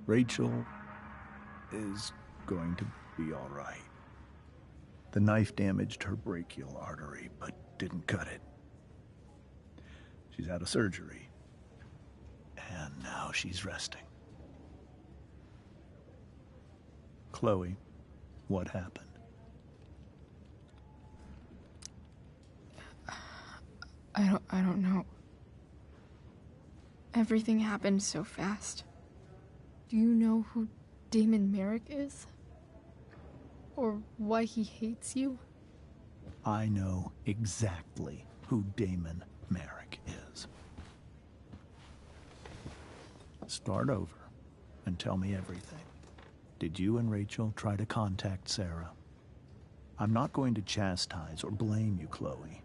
Rachel is going to be all right. The knife damaged her brachial artery, but didn't cut it. She's had a surgery, and now she's resting. Chloe, what happened? I don't know. Everything happened so fast. Do you know who Damon Merrick is? Or why he hates you? I know exactly who Damon Merrick is. Start over and tell me everything. Did you and Rachel try to contact Sarah? I'm not going to chastise or blame you, Chloe,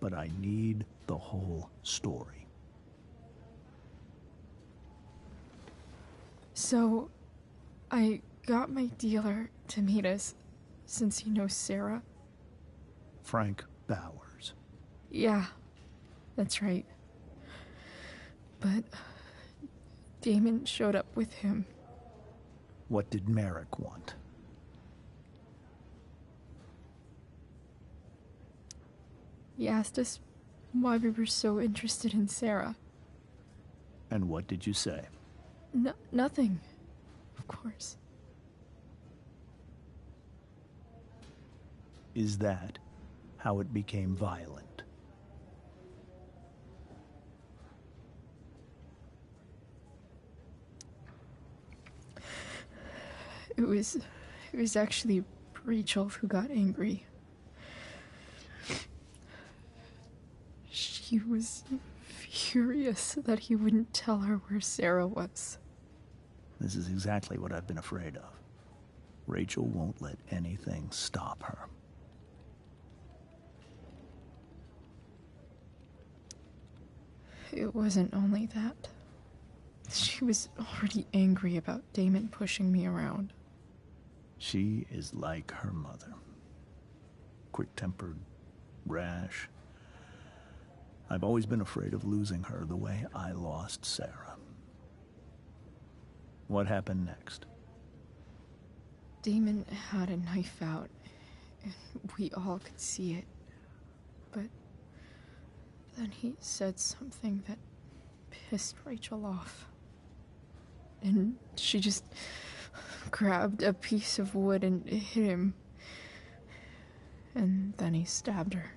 but I need the whole story. So, I got my dealer to meet us, since he knows Sarah. Frank Bowers. Yeah, that's right. But Damon showed up with him. What did Merrick want? He asked us why we were so interested in Sarah. And what did you say? Nothing, of course. Is that how it became violent? It was actually Rachel who got angry. She was furious that he wouldn't tell her where Sarah was. This is exactly what I've been afraid of. Rachel won't let anything stop her. It wasn't only that. She was already angry about Damon pushing me around. She is like her mother. Quick-tempered, rash. I've always been afraid of losing her the way I lost Sarah. What happened next? Damon had a knife out, and we all could see it. But then he said something that pissed Rachel off. And she just grabbed a piece of wood and hit him. And then he stabbed her.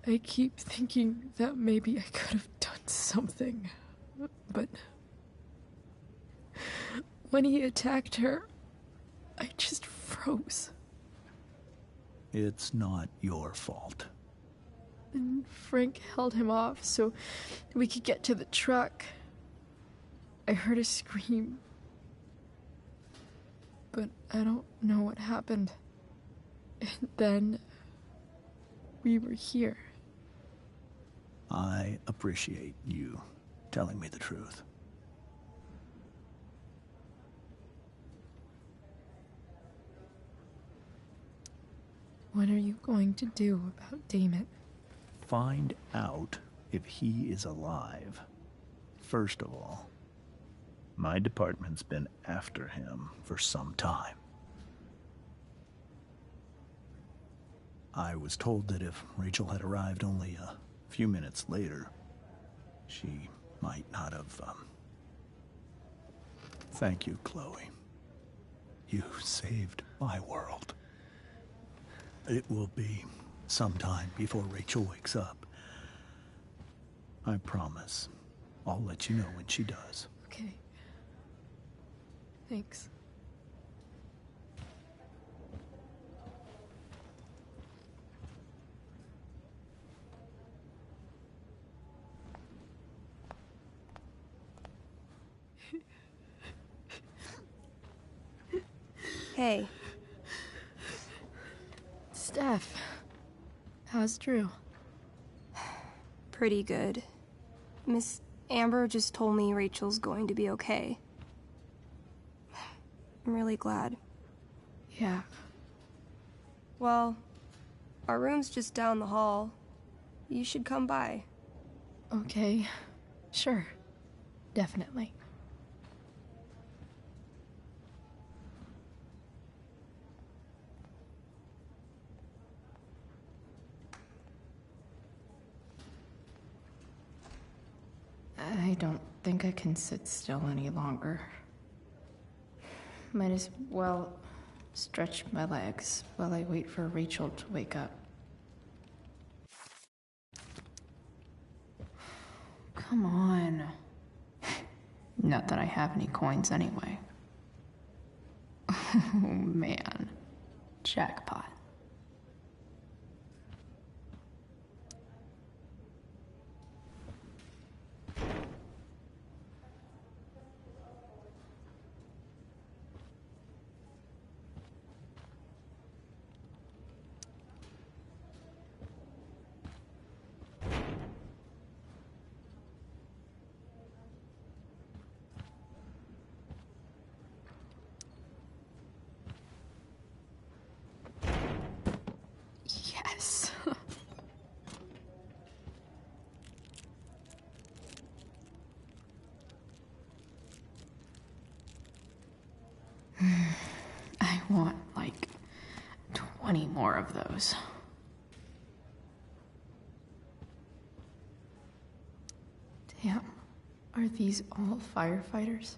I keep thinking that maybe I could have done something, but when he attacked her, I just froze. It's not your fault. And Frank held him off so we could get to the truck. I heard a scream, but I don't know what happened. And then we were here. I appreciate you telling me the truth. What are you going to do about Damon? Find out if he is alive. First of all, my department's been after him for some time. I was told that if Rachel had arrived only a few minutes later, she might not have, Thank you, Chloe. You saved my world. It will be some time before Rachel wakes up. I promise. I'll let you know when she does. Okay. Thanks. Hey. Steph, how's Drew? Pretty good. Miss Amber just told me Rachel's going to be okay. I'm really glad. Yeah. Well, our room's just down the hall. You should come by. Okay. Sure. Definitely. I don't think I can sit still any longer. Might as well stretch my legs while I wait for Rachel to wake up. Come on. Not that I have any coins anyway. Oh, man. Jackpot. Yes. I want, like, 20 more of those. Damn. Are these all firefighters?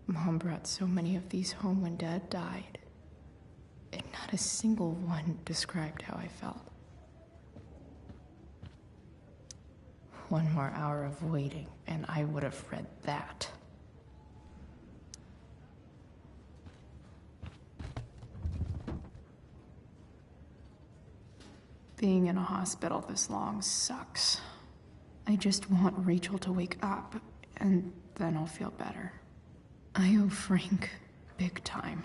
Mom brought so many of these home when Dad died, and not a single one described how I felt. One more hour of waiting, and I would have read that. Being in a hospital this long sucks. I just want Rachel to wake up, and then I'll feel better. I owe Frank big time.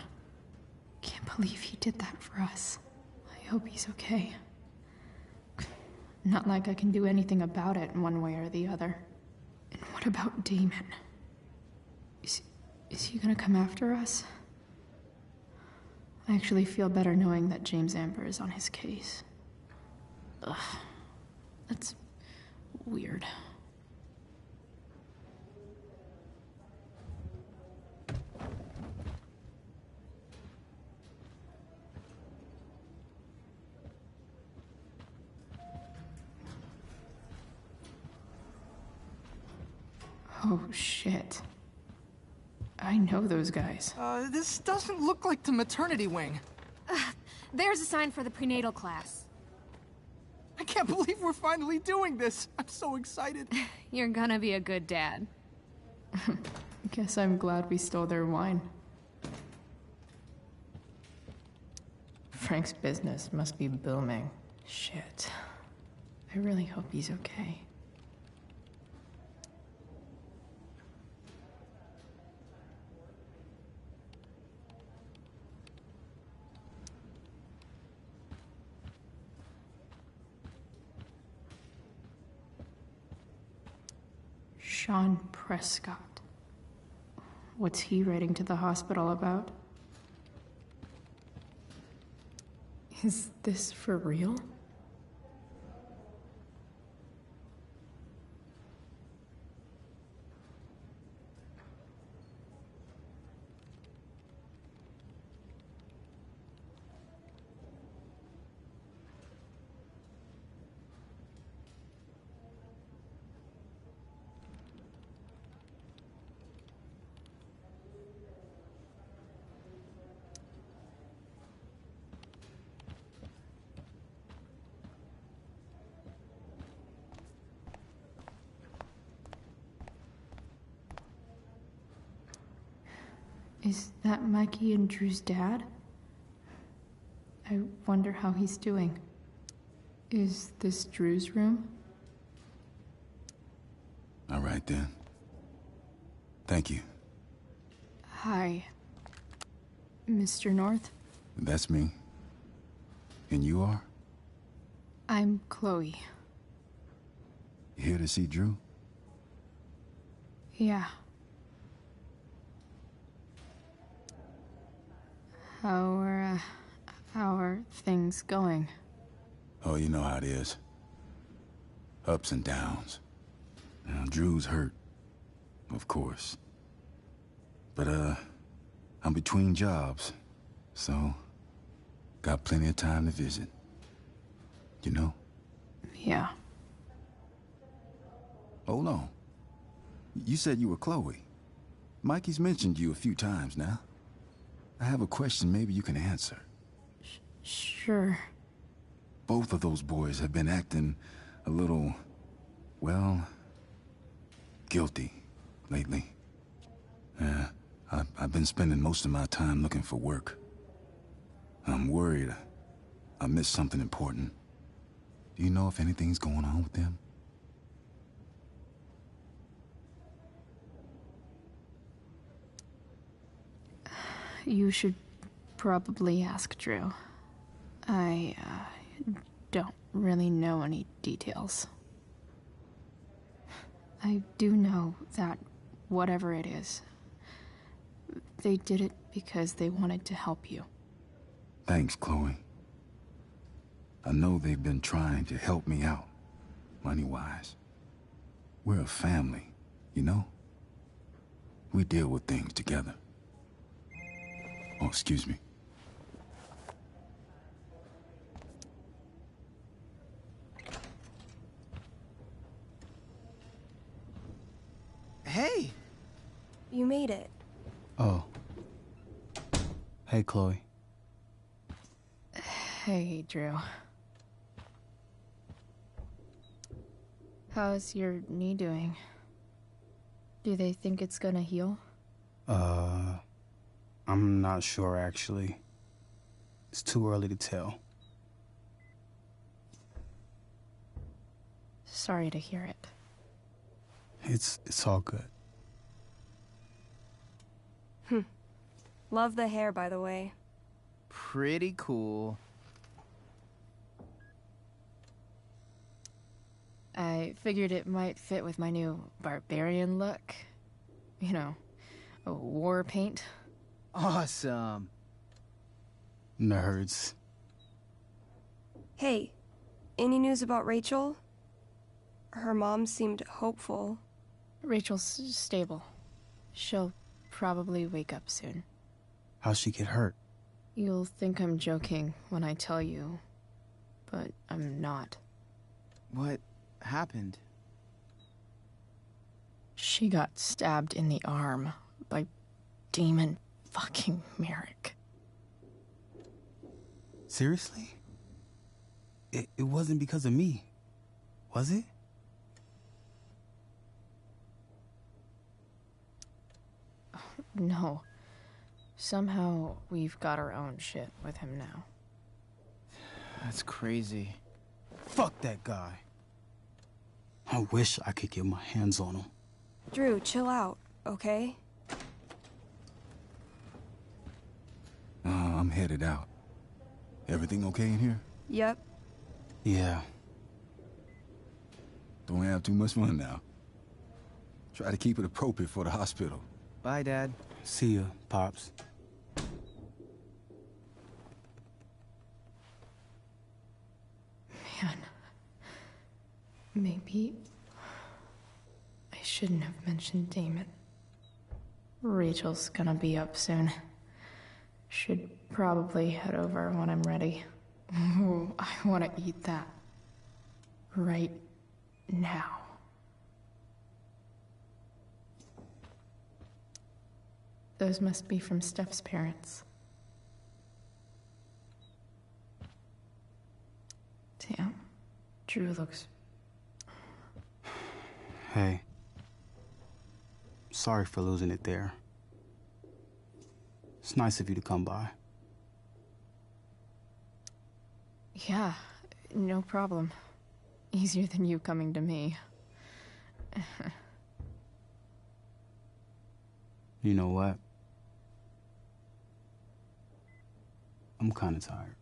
Can't believe he did that for us. I hope he's okay. Not like I can do anything about it one way or the other. And what about Damon? Is he gonna come after us? I actually feel better knowing that James Amber is on his case. Ugh. That's weird. Oh, shit. I know those guys. This doesn't look like the maternity wing. There's a sign for the prenatal class. I can't believe we're finally doing this. I'm so excited. You're gonna be a good dad. Guess I'm glad we stole their wine. Frank's business must be booming. Shit. I really hope he's okay. Sean Prescott. What's he writing to the hospital about? Is this for real? Is that Mikey and Drew's dad? I wonder how he's doing. Is this Drew's room? All right, then. Thank you. Hi, Mr. North. That's me. And you are? I'm Chloe. You here to see Drew? Yeah. How are things going? Oh, you know how it is. Ups and downs. Now, Drew's hurt, of course. But, I'm between jobs, so got plenty of time to visit. You know? Yeah. Hold on. You said you were Chloe. Mikey's mentioned you a few times now. I have a question maybe you can answer. Sure. Both of those boys have been acting a little, well, guilty lately. Yeah, I've been spending most of my time looking for work. I'm worried I missed something important. Do you know if anything's going on with them? You should probably ask Drew. I don't really know any details. I do know that whatever it is, they did it because they wanted to help you. Thanks, Chloe. I know they've been trying to help me out, money-wise. We're a family, you know? We deal with things together. Oh, excuse me. Hey! You made it. Oh. Hey, Chloe. Hey, Drew. How's your knee doing? Do they think it's gonna heal? I'm not sure, actually. It's too early to tell. Sorry to hear it. It's all good. Love the hair, by the way. Pretty cool. I figured it might fit with my new barbarian look. You know, a war paint. Awesome. Nerds. Hey, any news about Rachel? Her mom seemed hopeful. Rachel's stable. She'll probably wake up soon. How'd she get hurt? You'll think I'm joking when I tell you, but I'm not. What happened? She got stabbed in the arm by Demon fucking Merrick. Seriously? It wasn't because of me, was it? No. Somehow we've got our own shit with him now. That's crazy. Fuck that guy. I wish I could get my hands on him. Drew, chill out, okay? I'm headed out. Everything okay in here? Yep. Yeah. Don't have too much fun now. Try to keep it appropriate for the hospital. Bye, Dad. See ya, Pops. Man. Maybe I shouldn't have mentioned Damon. Rachel's gonna be up soon. Should probably head over when I'm ready. Ooh, I want to eat that. Right now. Those must be from Steph's parents. Damn. Drew looks... Hey. Sorry for losing it there. It's nice of you to come by. Yeah, no problem. Easier than you coming to me. You know what? I'm kinda tired.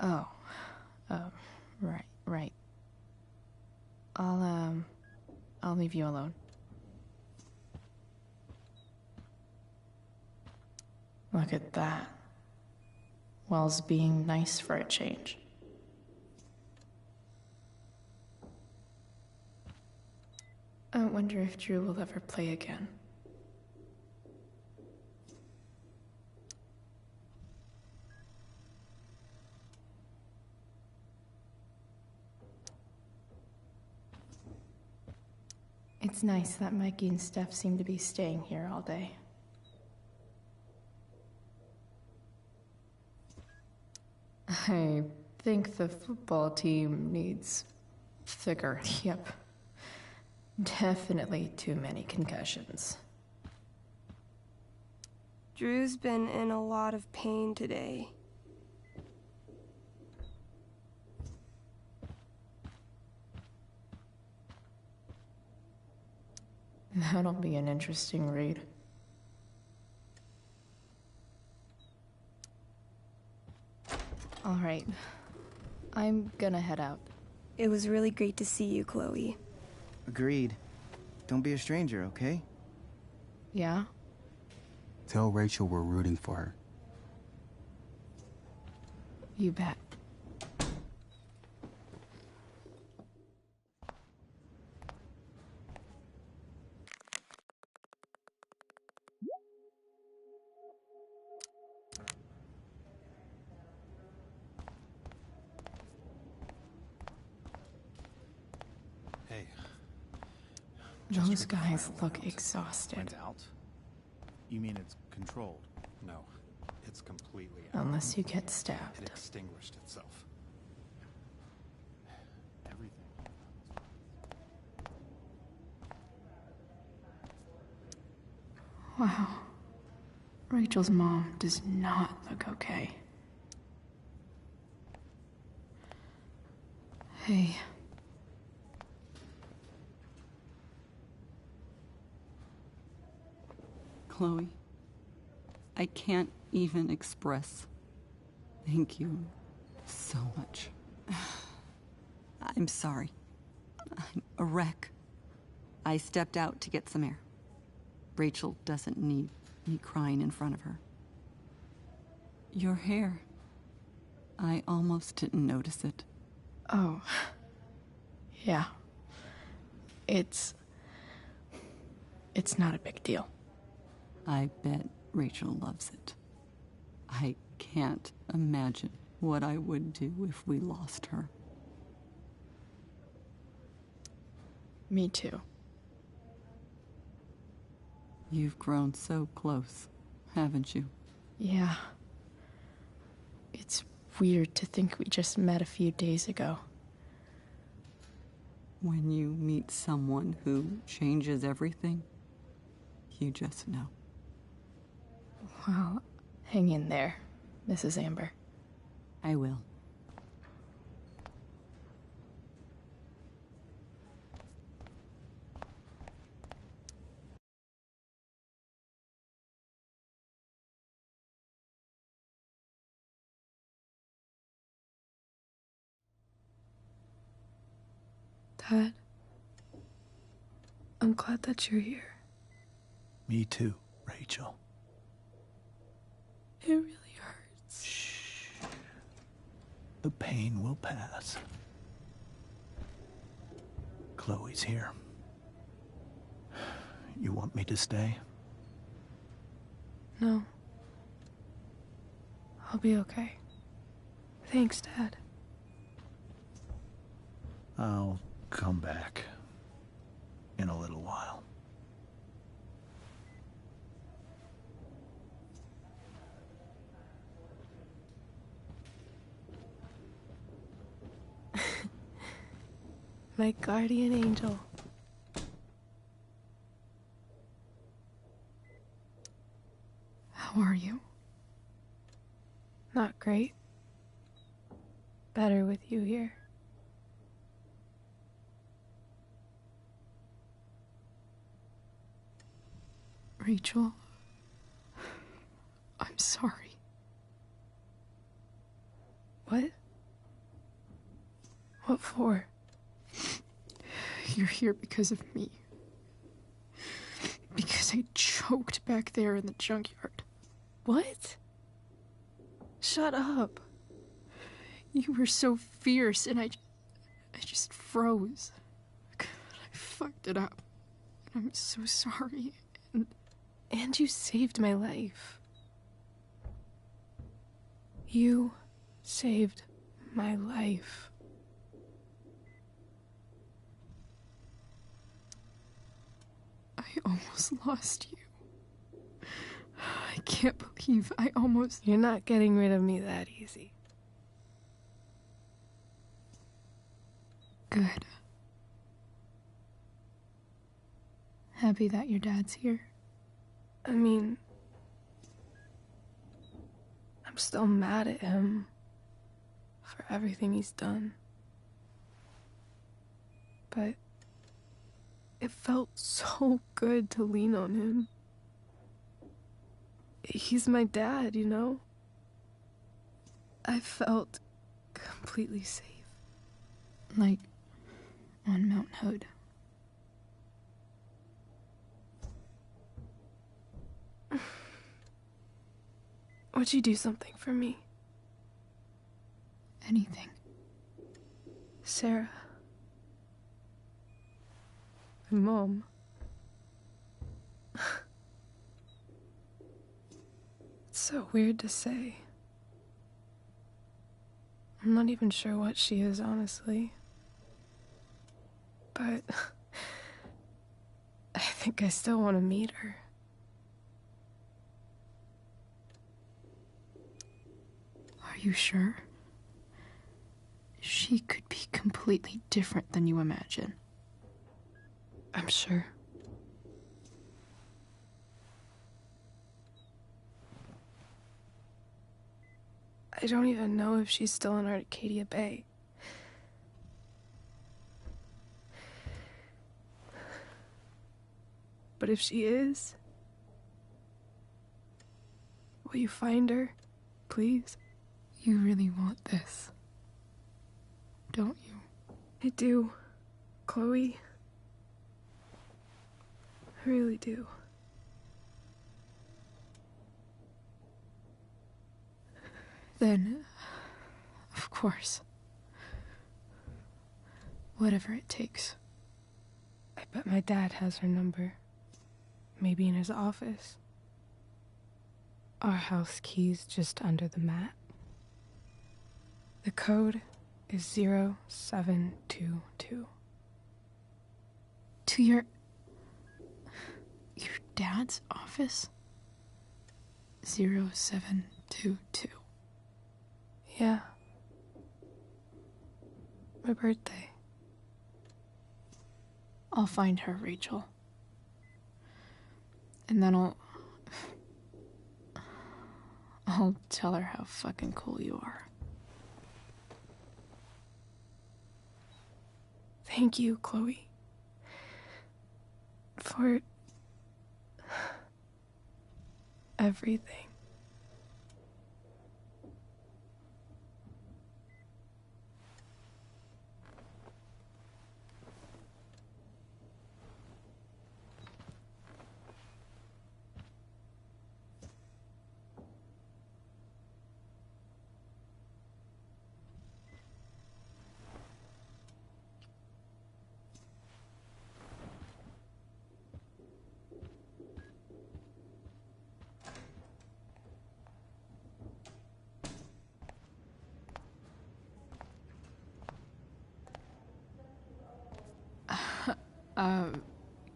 Oh. Right. I'll leave you alone. Look at that. Wells being nice for a change. I wonder if Drew will ever play again. It's nice that Mikey and Steph seem to be staying here all day. I think the football team needs thicker. Yep. Definitely too many concussions. Drew's been in a lot of pain today. That'll be an interesting read. All right. I'm gonna head out. It was really great to see you, Chloe. Agreed. Don't be a stranger, okay? Yeah? Tell Rachel we're rooting for her. You bet. Hey. Those guys look exhausted. Out? You mean it's controlled? No, it's completely out. Unless you get stabbed. It extinguished itself. Everything. Wow. Rachel's mom does not look okay. Hey. Chloe, I can't even express thank you so much. I'm sorry. I'm a wreck. I stepped out to get some air. Rachel doesn't need me crying in front of her. Your hair. I almost didn't notice it. Oh. Yeah. It's not a big deal. I bet Rachel loves it. I can't imagine what I would do if we lost her. Me too. You've grown so close, haven't you? Yeah. It's weird to think we just met a few days ago. When you meet someone who changes everything, you just know. Well, hang in there, Mrs. Amber. I will. Dad, I'm glad that you're here. Me too, Rachel. It really hurts. Shh. The pain will pass. Chloe's here. You want me to stay? No. I'll be okay. Thanks, Dad. I'll come back in a little while. My guardian angel. How are you? Not great. Better with you here. Rachel, I'm sorry. What? What for? You're here because of me. Because I choked back there in the junkyard. What? Shut up. You were so fierce and I just froze. I fucked it up. I'm so sorry. And you saved my life. You saved my life. I almost lost you. I can't believe I almost... You're not getting rid of me that easy. Good. Happy that your dad's here. I mean, I'm still mad at him for everything he's done. But it felt so good to lean on him. He's my dad, you know? I felt completely safe. Like on Mount Hood. Would you do something for me? Anything. Sarah. And Mom. It's so weird to say. I'm not even sure what she is, honestly. But I think I still want to meet her. Are you sure? She could be completely different than you imagine. I'm sure. I don't even know if she's still in Arcadia Bay. But if she is, will you find her, please? You really want this, don't you? I do, Chloe. I really do. Then, of course. Whatever it takes. I bet my dad has her number. Maybe in his office. Our house key's just under the mat. The code is 0722. To your dad's office? 0722. Yeah. My birthday. I'll find her, Rachel. And then I'll tell her how fucking cool you are. Thank you, Chloe. For everything.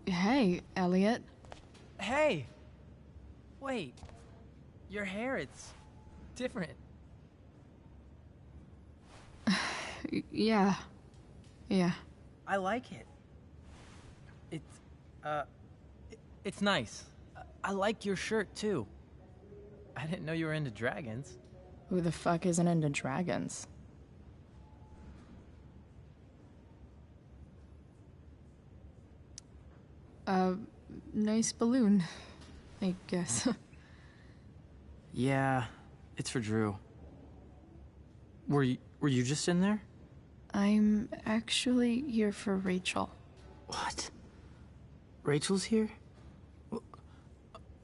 Hey, Elliot. Hey! Wait. Your hair, it's different. Yeah. I like it. It's nice. I like your shirt, too. I didn't know you were into dragons. Who the fuck isn't into dragons? Nice balloon, I guess. Yeah, it's for Drew. Were you just in there? I'm actually here for Rachel. What? Rachel's here?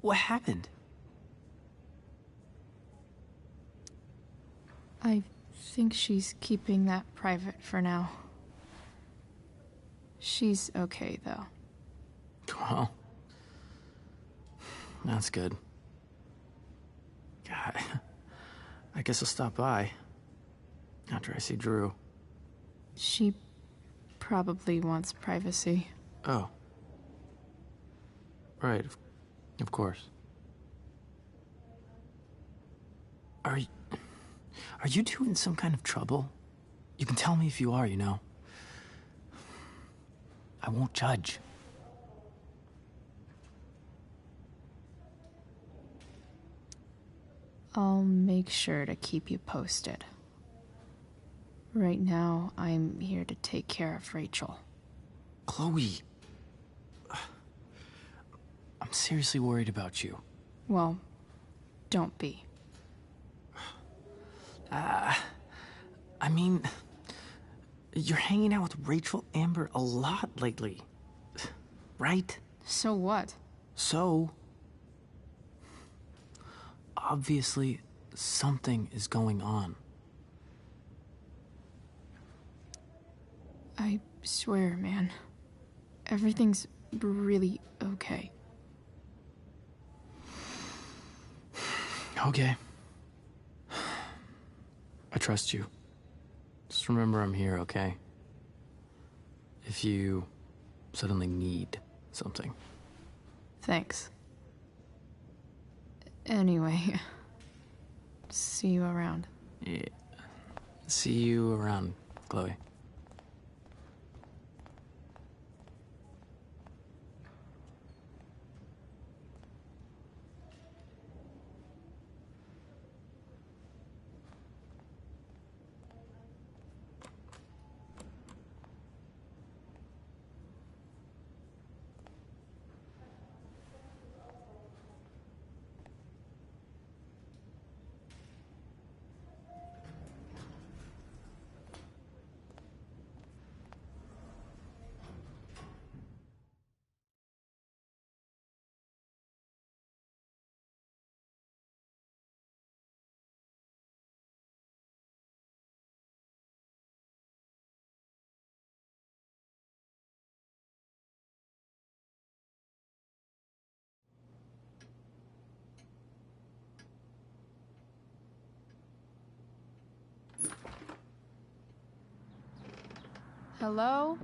What happened? I think she's keeping that private for now. She's okay, though. Well, that's good. God, I guess I'll stop by after I see Drew. She probably wants privacy. Oh. Right, of course. Are you two in some kind of trouble? You can tell me if you are, you know. I won't judge. I'll make sure to keep you posted. Right now, I'm here to take care of Rachel. Chloe. I'm seriously worried about you. Well, don't be. I mean, you're hanging out with Rachel Amber a lot lately, right? So what? So, obviously, something is going on. I swear, man. Everything's really okay. Okay. I trust you. Just remember I'm here, okay? If you suddenly need something. Thanks. Anyway, see you around. Yeah. See you around, Chloe. Hello?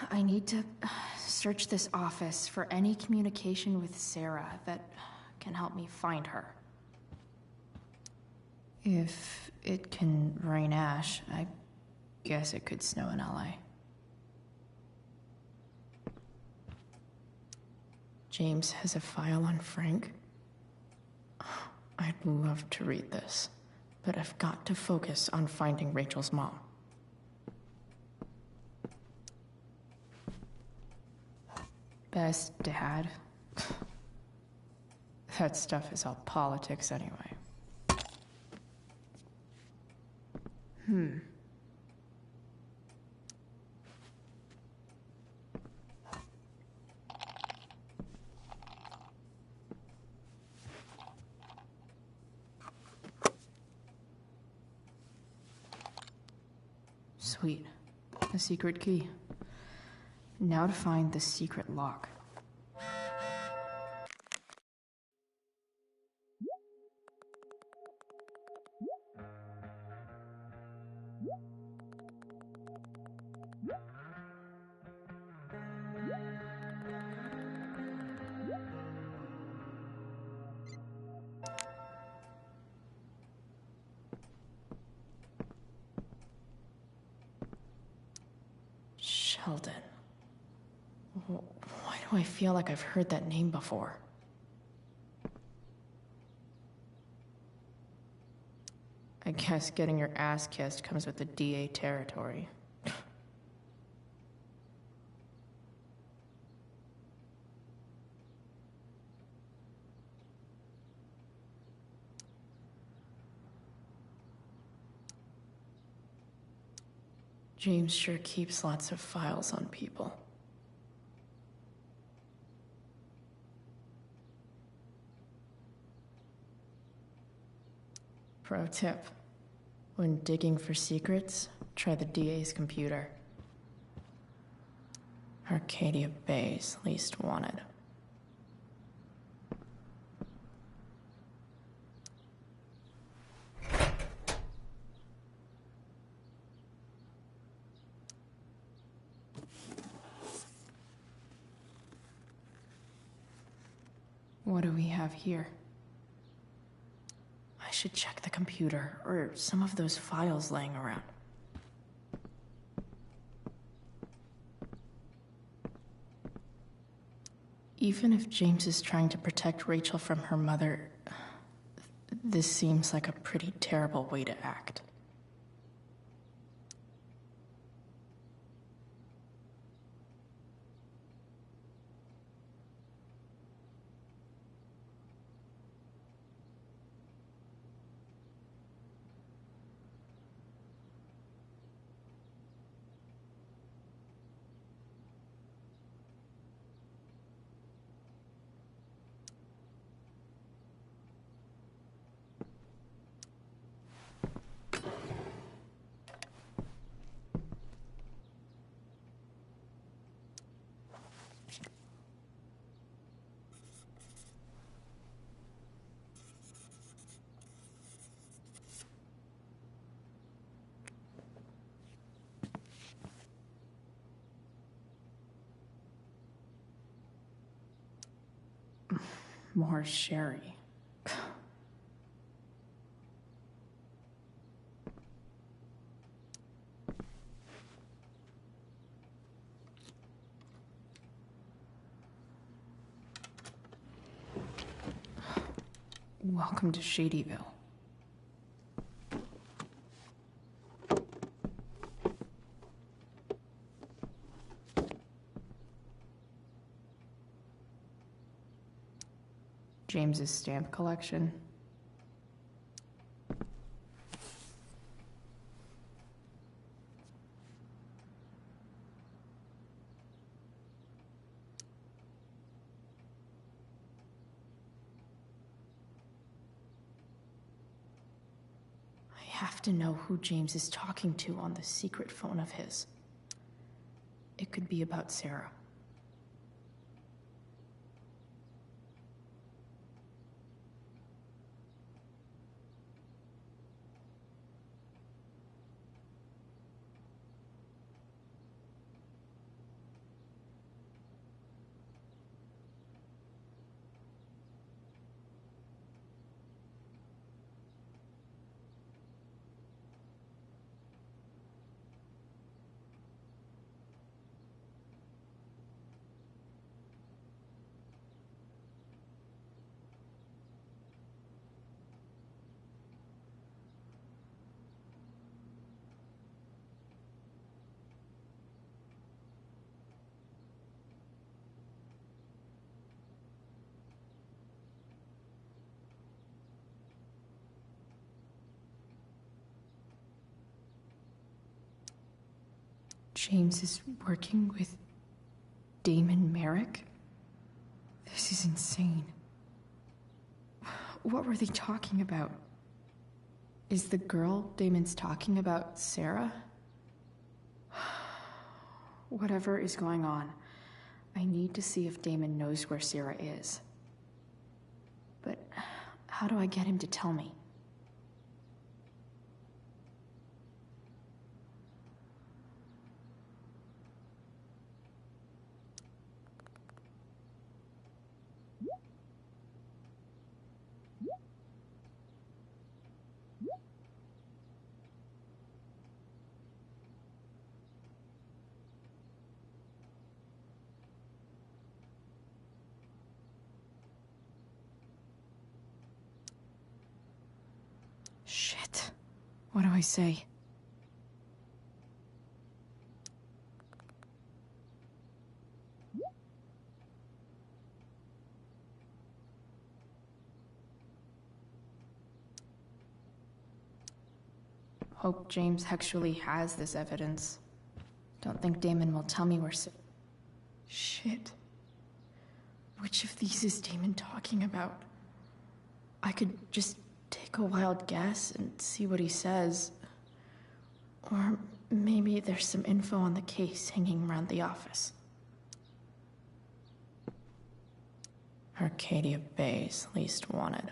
I need to search this office for any communication with Sarah that can help me find her. If it can rain ash, I guess it could snow in LA. James has a file on Frank. I'd love to read this, but I've got to focus on finding Rachel's mom. Best dad. That stuff is all politics anyway. Sweet. A secret key. Now to find the secret lock. Sheldon. Why do I feel like I've heard that name before? I guess getting your ass kissed comes with the DA territory. James sure keeps lots of files on people. Pro tip. When digging for secrets, try the DA's computer. Arcadia Bay's least wanted. What do we have here? I should check the computer, or some of those files laying around. Even if James is trying to protect Rachel from her mother, this seems like a pretty terrible way to act. More sherry. Welcome to Shadyville. James's stamp collection. I have to know who James is talking to on the secret phone of his. It could be about Sarah. James is working with Damon Merrick? This is insane. What were they talking about? Is the girl Damon's talking about Sarah? Whatever is going on, I need to see if Damon knows where Sarah is. But how do I get him to tell me? Shit. What do I say? Hope James actually has this evidence. Don't think Damon will tell me where Shit. Which of these is Damon talking about? I could just take a wild guess and see what he says. Or maybe there's some info on the case hanging around the office. Arcadia Bay's least wanted.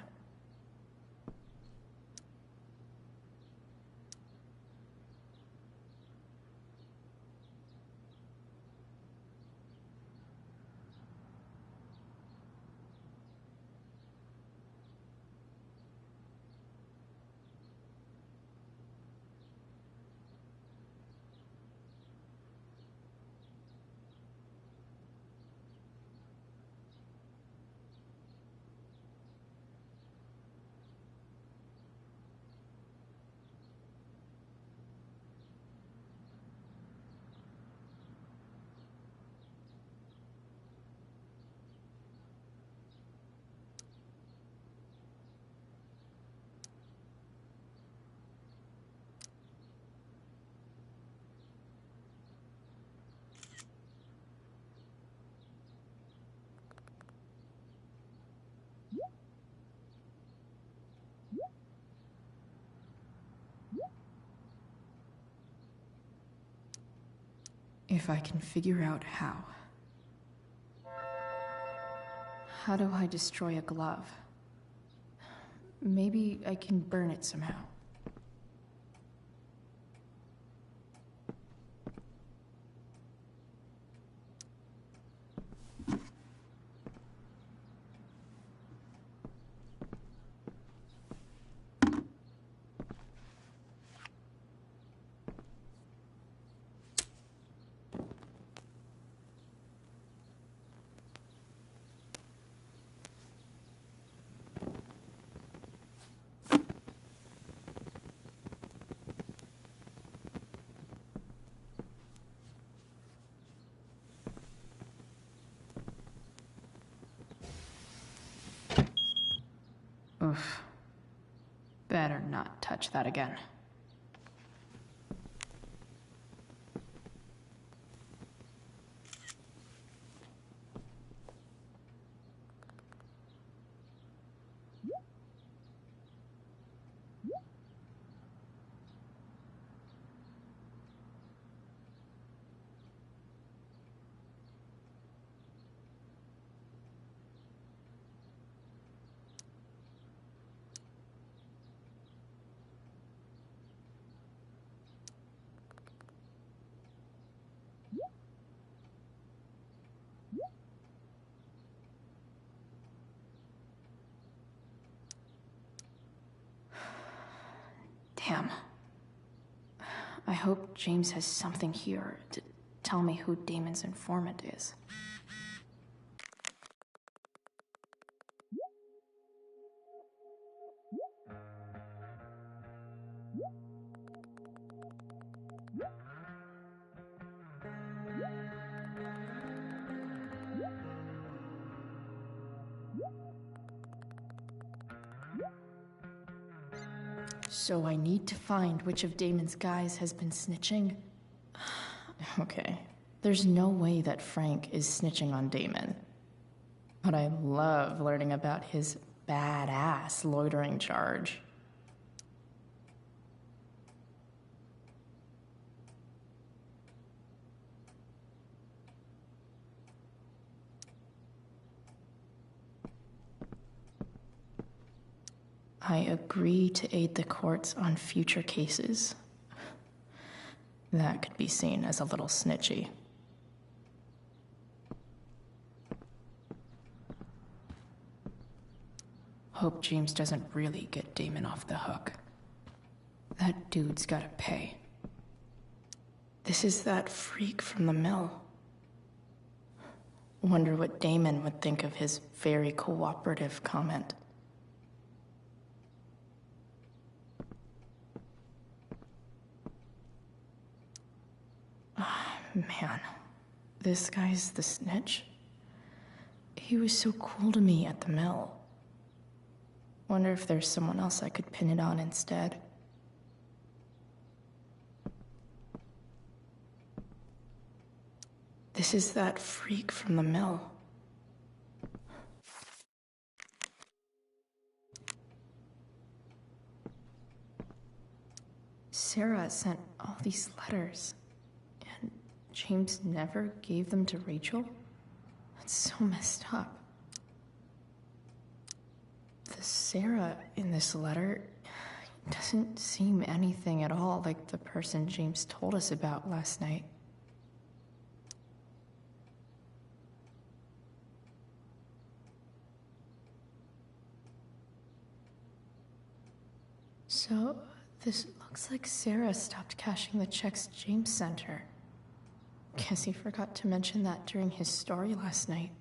If I can figure out how. How do I destroy a glove? Maybe I can burn it somehow. Oof. Better not touch that again. Damn. I hope James has something here to tell me who Damon's informant is. So I need to find which of Damon's guys has been snitching. Okay, there's no way that Frank is snitching on Damon. But I love learning about his badass loitering charge. I agree to aid the courts on future cases. That could be seen as a little snitchy. Hope James doesn't really get Damon off the hook. That dude's gotta pay. This is that freak from the mill. Wonder what Damon would think of his very cooperative comment. Man, this guy's the snitch? He was so cool to me at the mill. Wonder if there's someone else I could pin it on instead. This is that freak from the mill. Sarah sent all these letters. James never gave them to Rachel? That's so messed up. Sarah in this letter doesn't seem anything at all like the person James told us about last night. So, this looks like Sarah stopped cashing the checks James sent her. Guess he forgot to mention that during his story last night.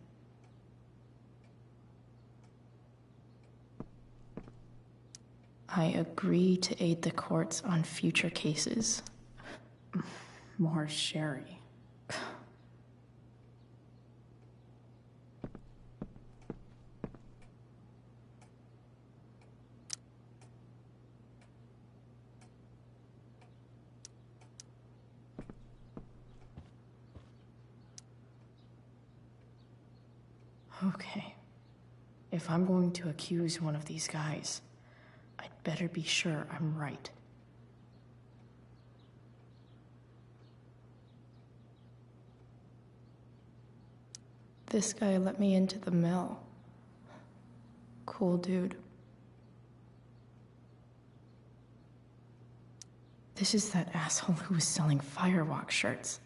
I agree to aid the courts on future cases. More Sherry. Okay. If I'm going to accuse one of these guys, I'd better be sure I'm right. This guy let me into the mill. Cool dude. This is that asshole who was selling Firewalk shirts.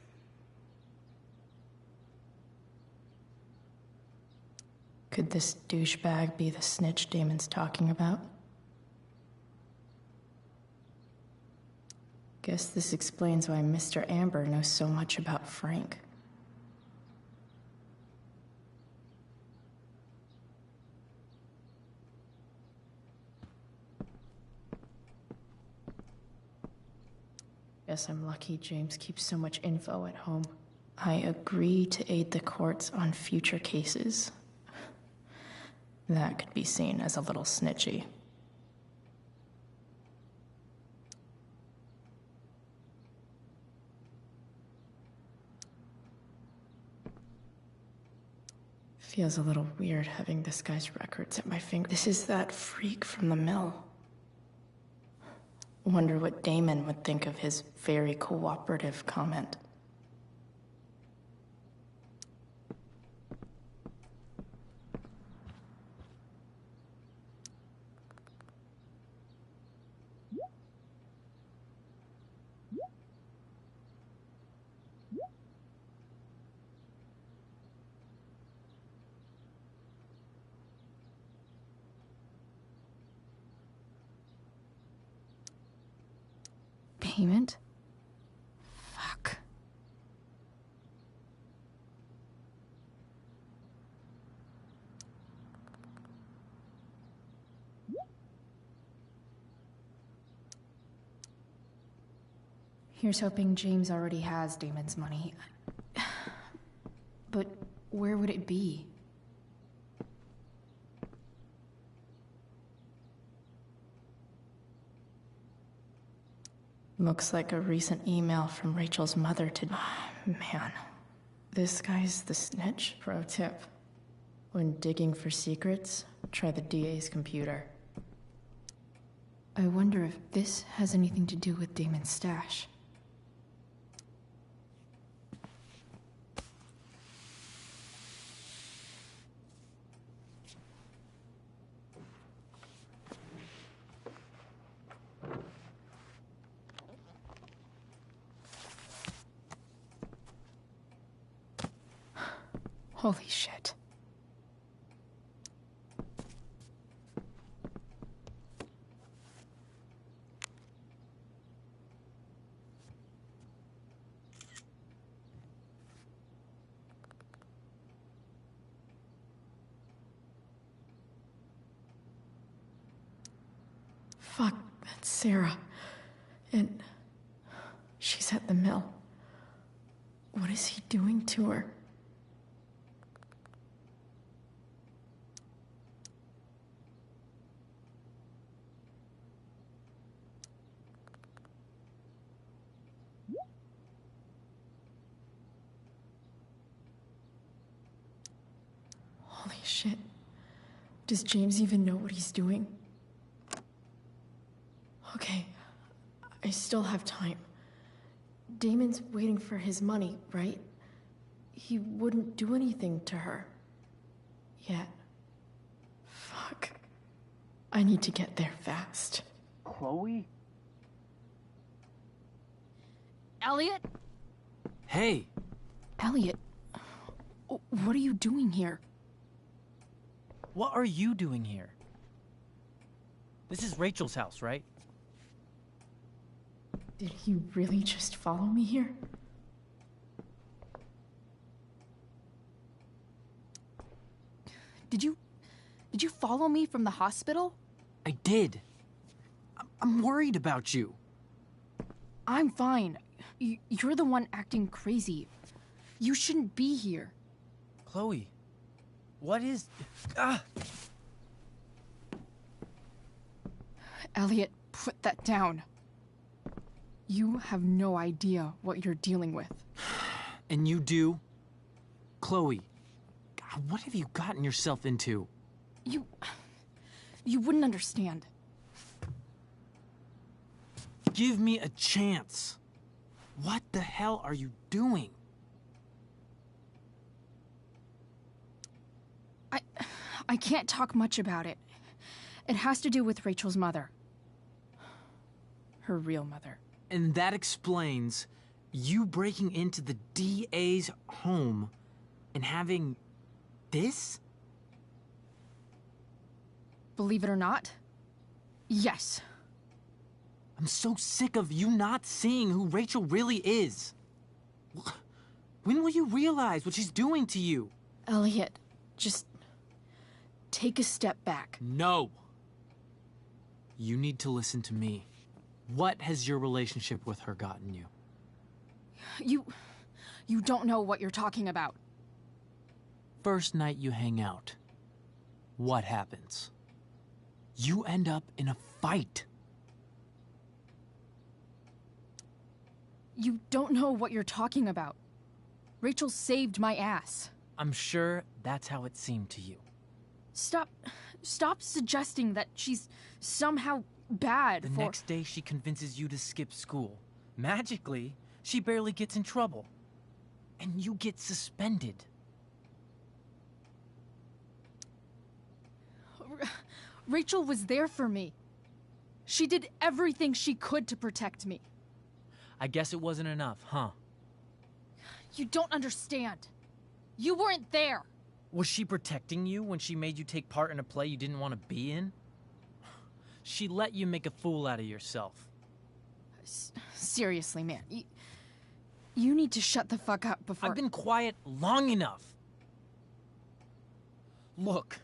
Could this douchebag be the snitch Damon's talking about? Guess this explains why Mr. Amber knows so much about Frank. Guess I'm lucky James keeps so much info at home. I agree to aid the courts on future cases. That could be seen as a little snitchy. Feels a little weird having this guy's records at my finger. This is that freak from the mill. Wonder what Damon would think of his very cooperative comment. Payment? Fuck. Here's hoping James already has Damon's money. But where would it be? Looks like a recent email from Rachel's mother to... Man, this guy's the snitch. Pro tip. When digging for secrets, try the DA's computer. I wonder if this has anything to do with Damon's stash. Holy shit. Fuck, that's Sarah. And she's at the mill. What is he doing to her? Holy shit. Does James even know what he's doing? Okay, I still have time. Damon's waiting for his money, right? He wouldn't do anything to her. Yet. Fuck. I need to get there fast. Chloe? Elliot? Hey! Elliot, what are you doing here? What are you doing here? This is Rachel's house, right? Did he really just follow me here? Did you follow me from the hospital? I did. I'm worried about you. I'm fine. You're the one acting crazy. You shouldn't be here. Chloe, what is... Ah! Elliot, put that down. You have no idea what you're dealing with. And you do? Chloe, God, what have you gotten yourself into? You wouldn't understand. Give me a chance. What the hell are you doing? I can't talk much about it. It has to do with Rachel's mother. Her real mother. And that explains you breaking into the DA's home and having this? Believe it or not, yes. I'm so sick of you not seeing who Rachel really is. When will you realize what she's doing to you? Elliot, just take a step back. No. You need to listen to me. What has your relationship with her gotten you? You don't know what you're talking about. First night you hang out, what happens? You end up in a fight. You don't know what you're talking about. Rachel saved my ass. I'm sure that's how it seemed to you. Stop suggesting that she's somehow bad The next day she convinces you to skip school. Magically, she barely gets in trouble. And you get suspended. Rachel was there for me. She did everything she could to protect me. I guess it wasn't enough, huh? You don't understand. You weren't there. Was she protecting you when she made you take part in a play you didn't want to be in? She let you make a fool out of yourself. Seriously, man. You need to shut the fuck up before... I've been quiet long enough. Look,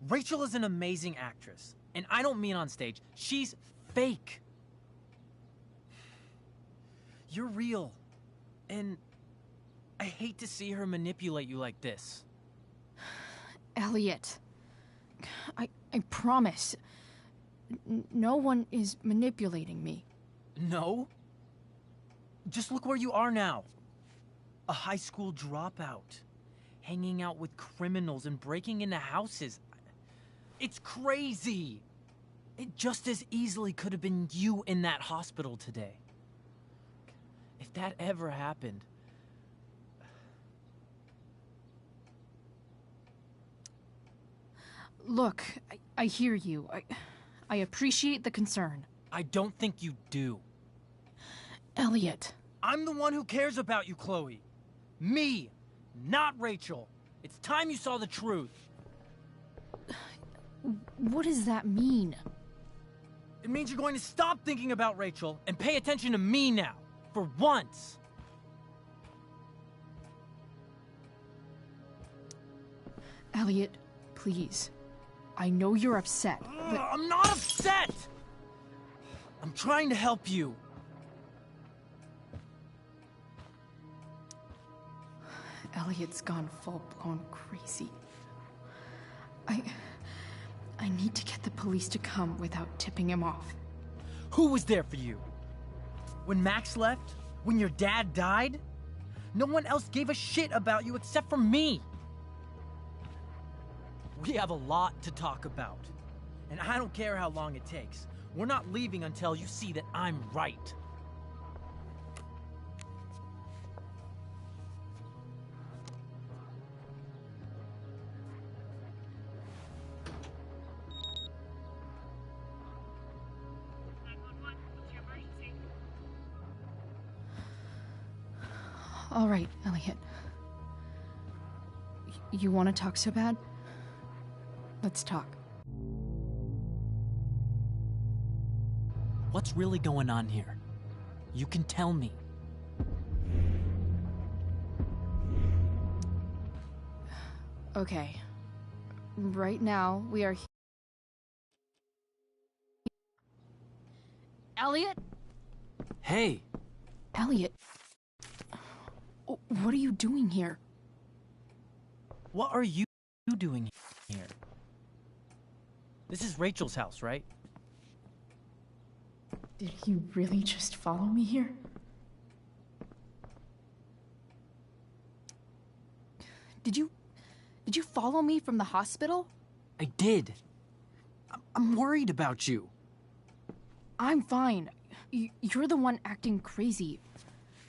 Rachel is an amazing actress. And I don't mean on stage. She's fake. You're real. And I hate to see her manipulate you like this. Elliot, I promise. No one is manipulating me. No? Just look where you are now. A high school dropout. Hanging out with criminals and breaking into houses. It's crazy. It just as easily could have been you in that hospital today. If that ever happened... Look, I hear you. I appreciate the concern. I don't think you do. Elliot. I'm the one who cares about you, Chloe. Me, not Rachel. It's time you saw the truth. What does that mean? It means you're going to stop thinking about Rachel and pay attention to me now. For once. Elliot, please. I know you're upset, but... I'm not upset! I'm trying to help you. Elliot's gone full-blown crazy. I need to get the police to come without tipping him off. Who was there for you? When Max left? When your dad died? No one else gave a shit about you except for me. We have a lot to talk about. And I don't care how long it takes. We're not leaving until you see that I'm right. All right, Elliot. You want to talk so bad? Let's talk. What's really going on here? You can tell me. Okay. Right now, we are... Elliot? Hey! Elliot! What are you doing here? What are you doing here? This is Rachel's house, right? Did he really just follow me here? Did you follow me from the hospital? I did. I'm worried about you. I'm fine. You're the one acting crazy.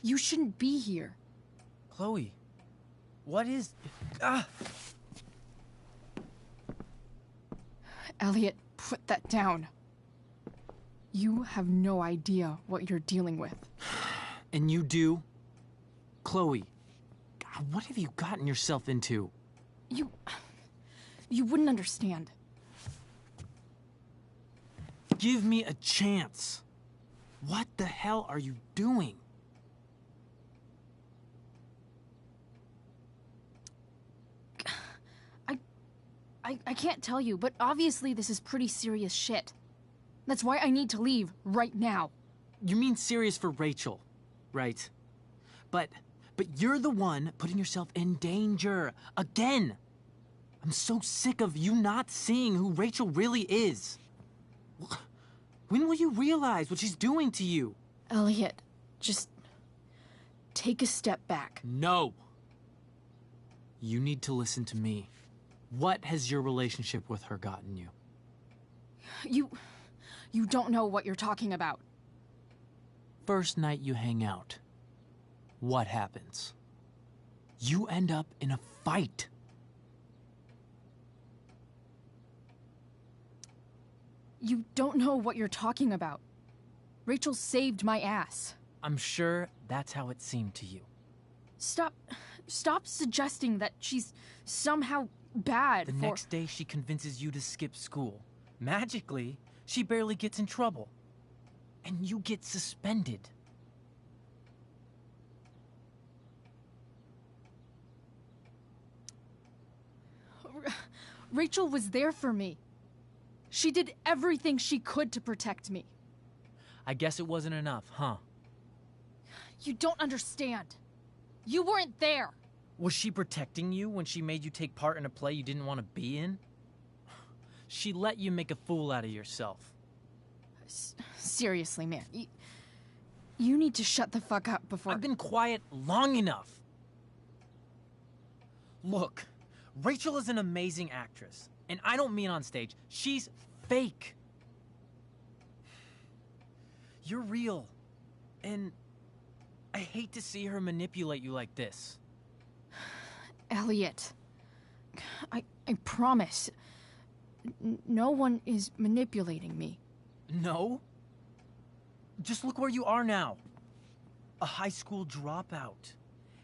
You shouldn't be here. Chloe, what is... Elliot, put that down. You have no idea what you're dealing with. And you do? Chloe, God, what have you gotten yourself into? You wouldn't understand. Give me a chance. What the hell are you doing? I can't tell you, but obviously this is pretty serious shit. That's why I need to leave right now. You mean serious for Rachel, right? But you're the one putting yourself in danger. Again! I'm so sick of you not seeing who Rachel really is. When will you realize what she's doing to you? Elliot, just take a step back. No. You need to listen to me. What has your relationship with her gotten you? You don't know what you're talking about. First night you hang out, what happens? You end up in a fight. You don't know what you're talking about. Rachel saved my ass. I'm sure that's how it seemed to you. Stop suggesting that she's somehow bad. The next day she convinces you to skip school. Magically, she barely gets in trouble. And you get suspended. Rachel was there for me. She did everything she could to protect me. I guess it wasn't enough, huh? You don't understand. You weren't there. Was she protecting you when she made you take part in a play you didn't want to be in? She let you make a fool out of yourself. Seriously, man. You need to shut the fuck up before... I've been quiet long enough. Look, Rachel is an amazing actress. And I don't mean on stage. She's fake. You're real. And I hate to see her manipulate you like this. Elliot, I promise, no one is manipulating me. No? Just look where you are now. A high school dropout.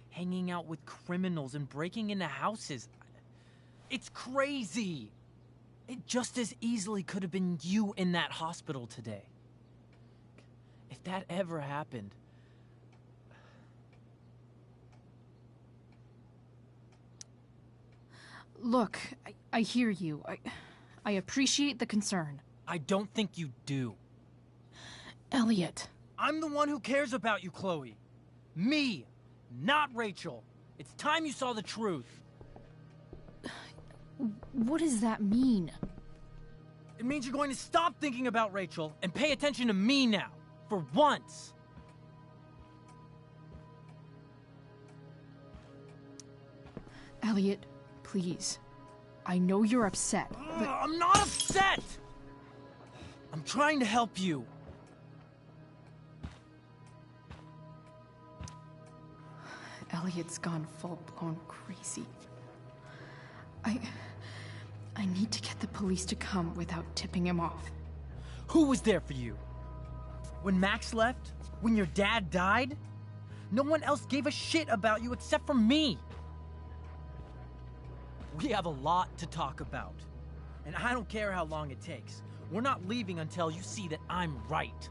Hanging out with criminals and breaking into houses. It's crazy. It just as easily could have been you in that hospital today. If that ever happened... Look, I hear you. I appreciate the concern. I don't think you do. Elliot. I'm the one who cares about you, Chloe. Me, not Rachel. It's time you saw the truth. What does that mean? It means you're going to stop thinking about Rachel and pay attention to me now, for once. Elliot, please. I know you're upset, but... I'm not upset! I'm trying to help you. Elliot's gone full-blown crazy. I need to get the police to come without tipping him off. Who was there for you? When Max left? When your dad died? No one else gave a shit about you except for me. We have a lot to talk about. And I don't care how long it takes. We're not leaving until you see that I'm right.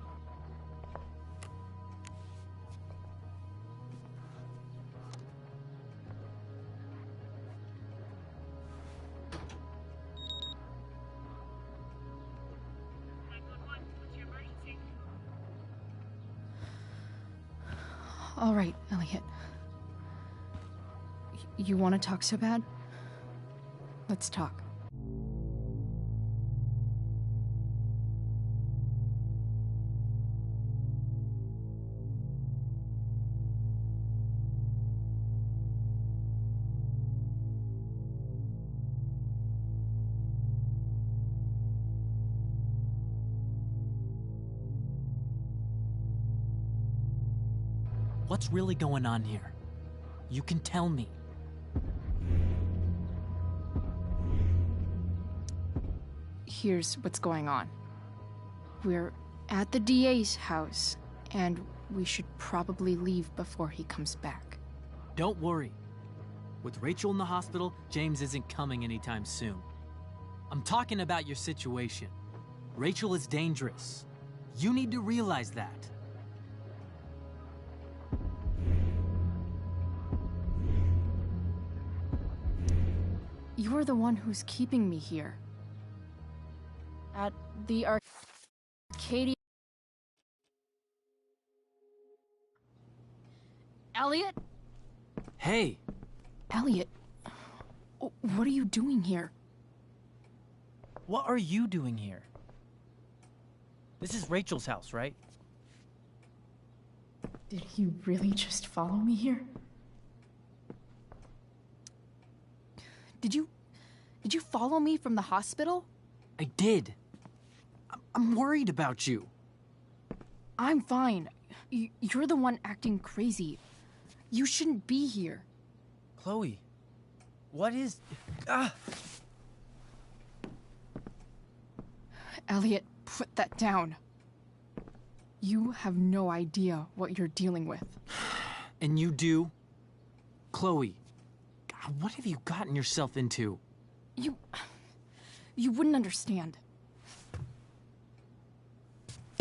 All right, Elliot. You want to talk so bad? Let's talk. What's really going on here? You can tell me. Here's what's going on. We're at the DA's house, and we should probably leave before he comes back. Don't worry. With Rachel in the hospital, James isn't coming anytime soon. I'm talking about your situation. Rachel is dangerous. You need to realize that. You're the one who's keeping me here. At the Arcadia... Elliot? Hey! Elliot, what are you doing here? What are you doing here? This is Rachel's house, right? Did you really just follow me here? Did you follow me from the hospital? I did. I'm worried about you. I'm fine. You're the one acting crazy. You shouldn't be here. Chloe, what is... Elliot, put that down. You have no idea what you're dealing with. And you do? Chloe, God, what have you gotten yourself into? You wouldn't understand.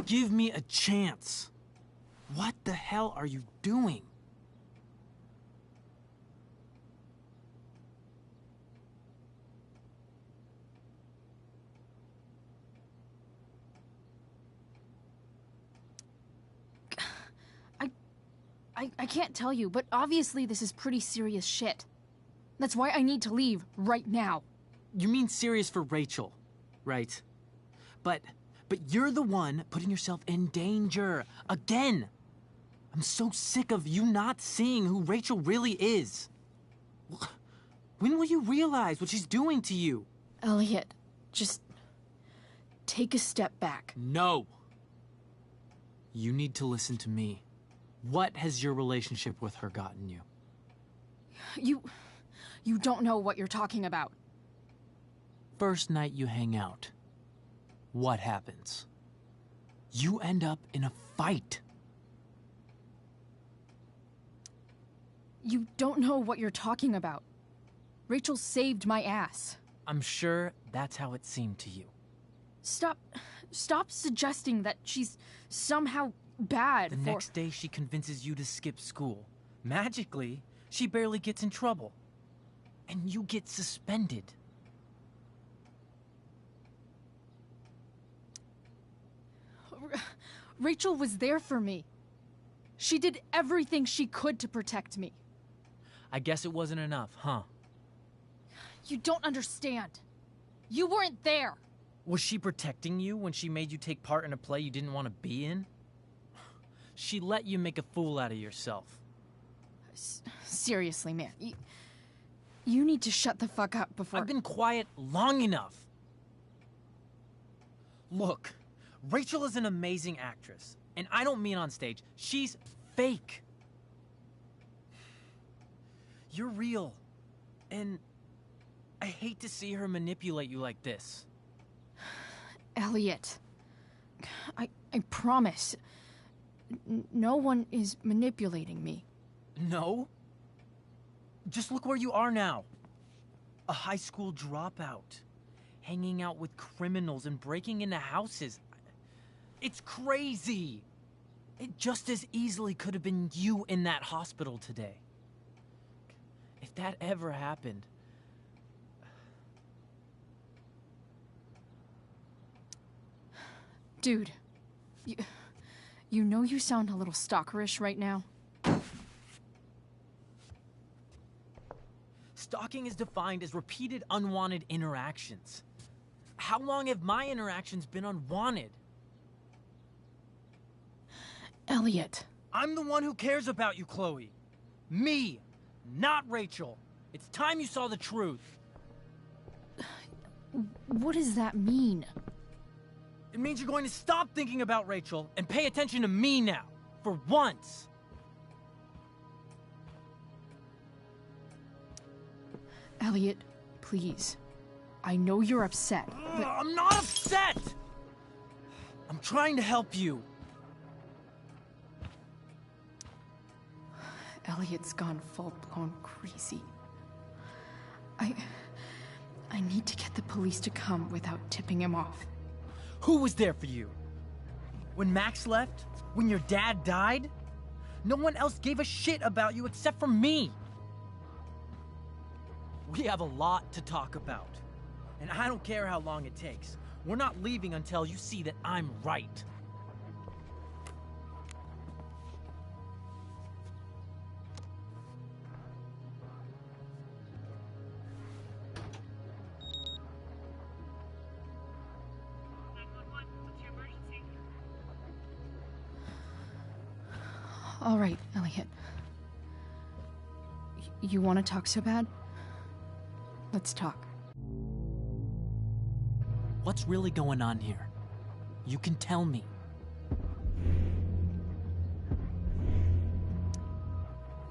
Give me a chance. What the hell are you doing? I can't tell you, but obviously this is pretty serious shit. That's why I need to leave right now. You mean serious for Rachel, right? But you're the one putting yourself in danger. Again! I'm so sick of you not seeing who Rachel really is. When will you realize what she's doing to you? Elliot, just take a step back. No. You need to listen to me. What has your relationship with her gotten you? You don't know what you're talking about. First night you hang out, what happens? You end up in a fight. You don't know what you're talking about. Rachel saved my ass. I'm sure that's how it seemed to you. Stop suggesting that she's somehow bad. The next day she convinces you to skip school. Magically, she barely gets in trouble. And you get suspended. Rachel was there for me. She did everything she could to protect me. I guess it wasn't enough, huh? You don't understand. You weren't there. Was she protecting you when she made you take part in a play you didn't want to be in? She let you make a fool out of yourself. Seriously, man. You need to shut the fuck up before... I've been quiet long enough. Look, Rachel is an amazing actress. And I don't mean on stage. She's fake. You're real. And I hate to see her manipulate you like this. Elliot, I promise. No one is manipulating me. No? Just look where you are now. A high school dropout. Hanging out with criminals and breaking into houses. It's crazy! It just as easily could have been you in that hospital today. If that ever happened... Dude, you know you sound a little stalkerish right now. Stalking is defined as repeated unwanted interactions. How long have my interactions been unwanted? Elliot. I'm the one who cares about you, Chloe. Me, not Rachel. It's time you saw the truth. What does that mean? It means you're going to stop thinking about Rachel and pay attention to me now, for once. Elliot, please. I know you're upset, but... I'm not upset! I'm trying to help you. Elliot's gone full-blown crazy. I need to get the police to come without tipping him off. Who was there for you? When Max left? When your dad died? No one else gave a shit about you except for me. We have a lot to talk about. And I don't care how long it takes. We're not leaving until you see that I'm right. All right, Elliot. You want to talk so bad? Let's talk. What's really going on here? You can tell me.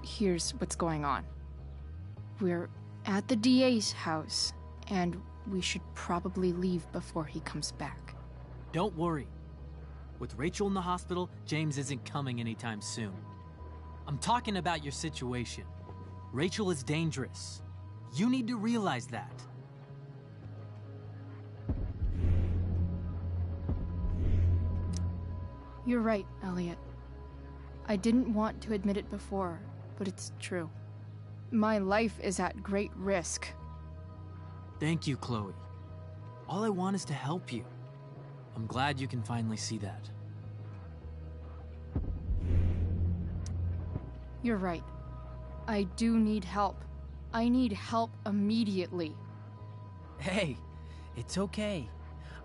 Here's what's going on. We're at the DA's house, and we should probably leave before he comes back. Don't worry. With Rachel in the hospital, James isn't coming anytime soon. I'm talking about your situation. Rachel is dangerous. You need to realize that. You're right, Elliot. I didn't want to admit it before, but it's true. My life is at great risk. Thank you, Chloe. All I want is to help you. I'm glad you can finally see that. You're right. I do need help. I need help immediately. Hey, it's okay.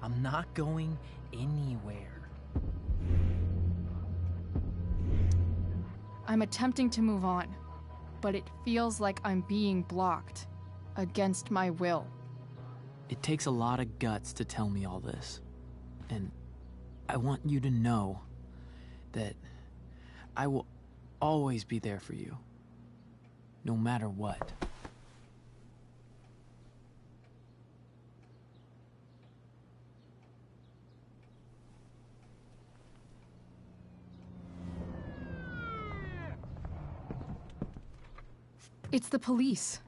I'm not going anywhere. I'm attempting to move on, but it feels like I'm being blocked against my will. It takes a lot of guts to tell me all this. And I want you to know that I will always be there for you, no matter what. It's the police.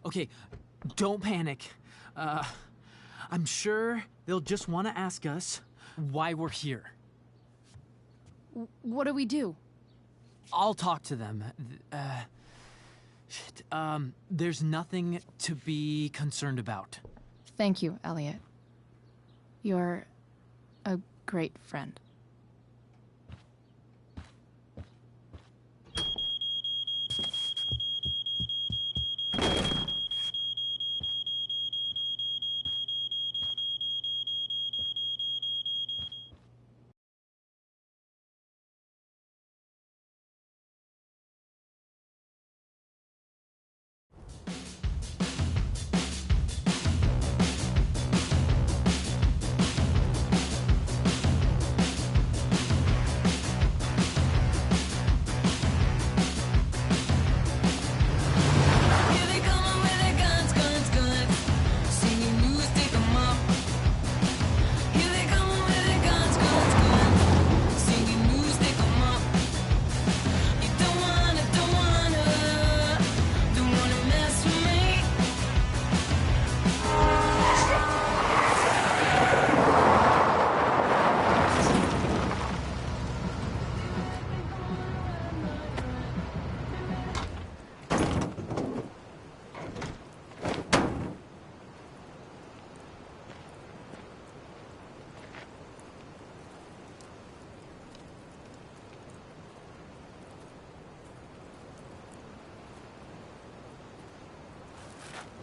Okay, don't panic. I'm sure they'll just want to ask us why we're here. What do we do? I'll talk to them. There's nothing to be concerned about. Thank you, Elliot. You're a great friend.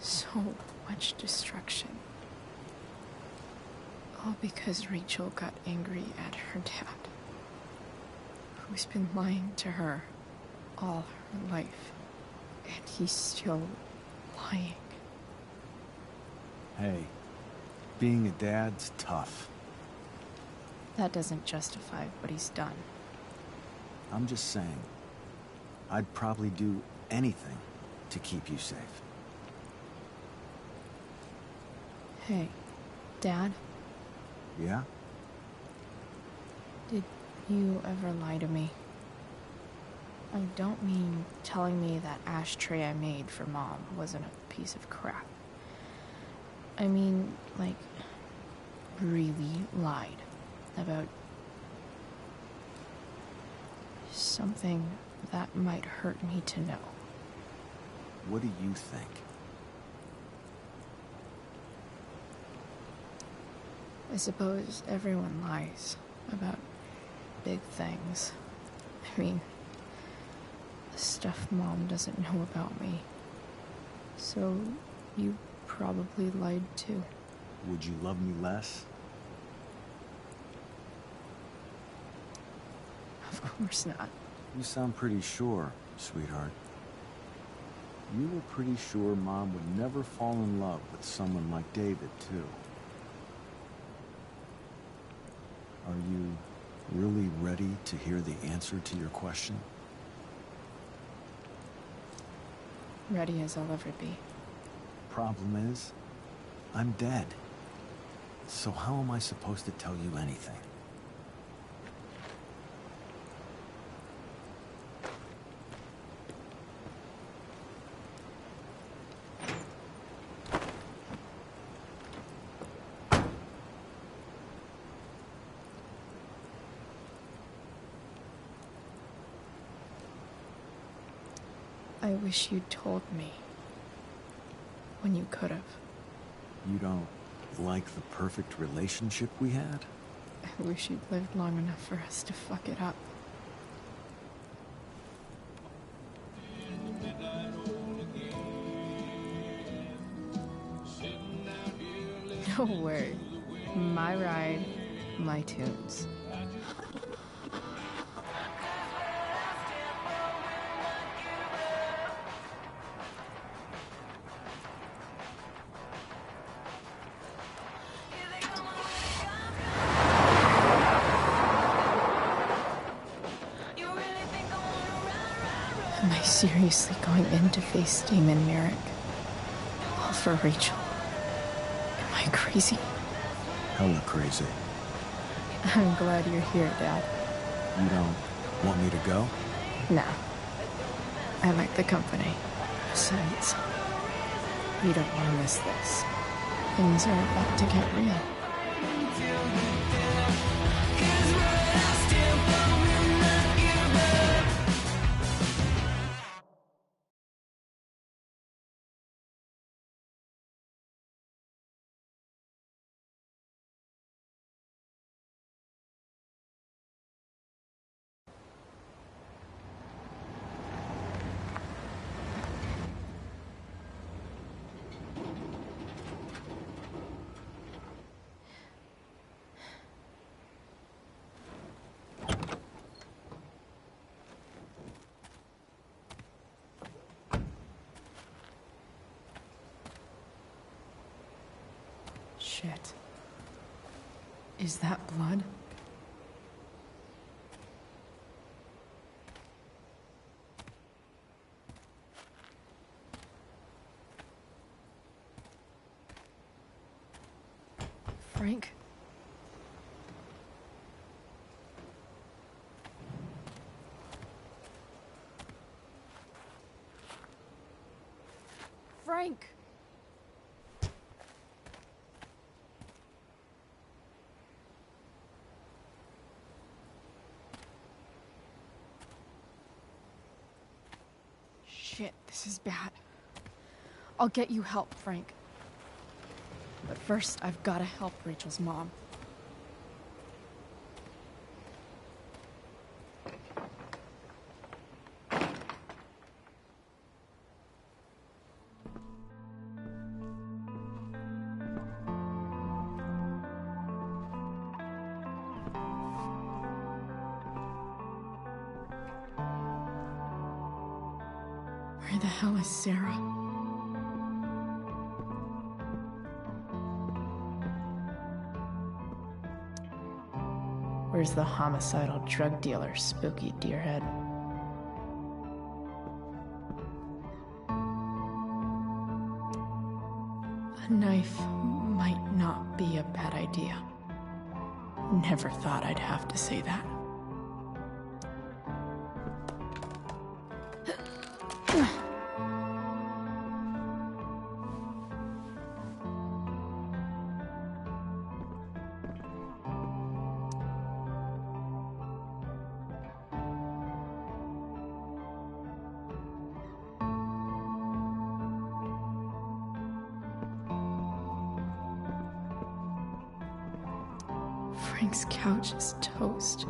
So much destruction. All because Rachel got angry at her dad, who's been lying to her all her life. And he's still lying. Hey, being a dad's tough. That doesn't justify what he's done. I'm just saying, I'd probably do anything to keep you safe. Hey, Dad? Yeah? Did you ever lie to me? I don't mean telling me that ashtray I made for Mom wasn't a piece of crap. I mean, like, really lied about something that might hurt me to know. What do you think? I suppose everyone lies about big things. I mean, the stuff Mom doesn't know about me. So, you probably lied too. Would you love me less? Of course not. You sound pretty sure, sweetheart. You were pretty sure Mom would never fall in love with someone like David, too. Are you really ready to hear the answer to your question? Ready as I'll ever be. Problem is, I'm dead. So how am I supposed to tell you anything? I wish you'd told me. When you could have. You don't like the perfect relationship we had? I wish you'd lived long enough for us to fuck it up. No way. My ride, my tunes. Am I seriously going in to face Damon Merrick? All for Rachel? Am I crazy? Hella crazy. I'm glad you're here, Dad. You don't want me to go? No. I like the company. Besides, you don't want to miss this. Things are about to get real. Shit. Is that blood? Frank? Frank! Shit, this is bad. I'll get you help, Frank. But first, I've gotta help Rachel's mom. Where the hell is Sarah? Where's the homicidal drug dealer, Spooky Deerhead? A knife might not be a bad idea. Never thought I'd have to say that. Frank's couch is toast.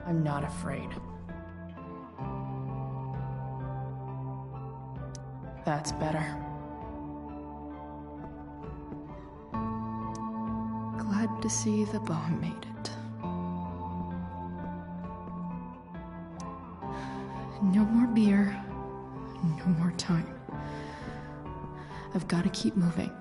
I'm not afraid. That's better. Glad to see the bone made it. No more beer, no more time. I've got to keep moving.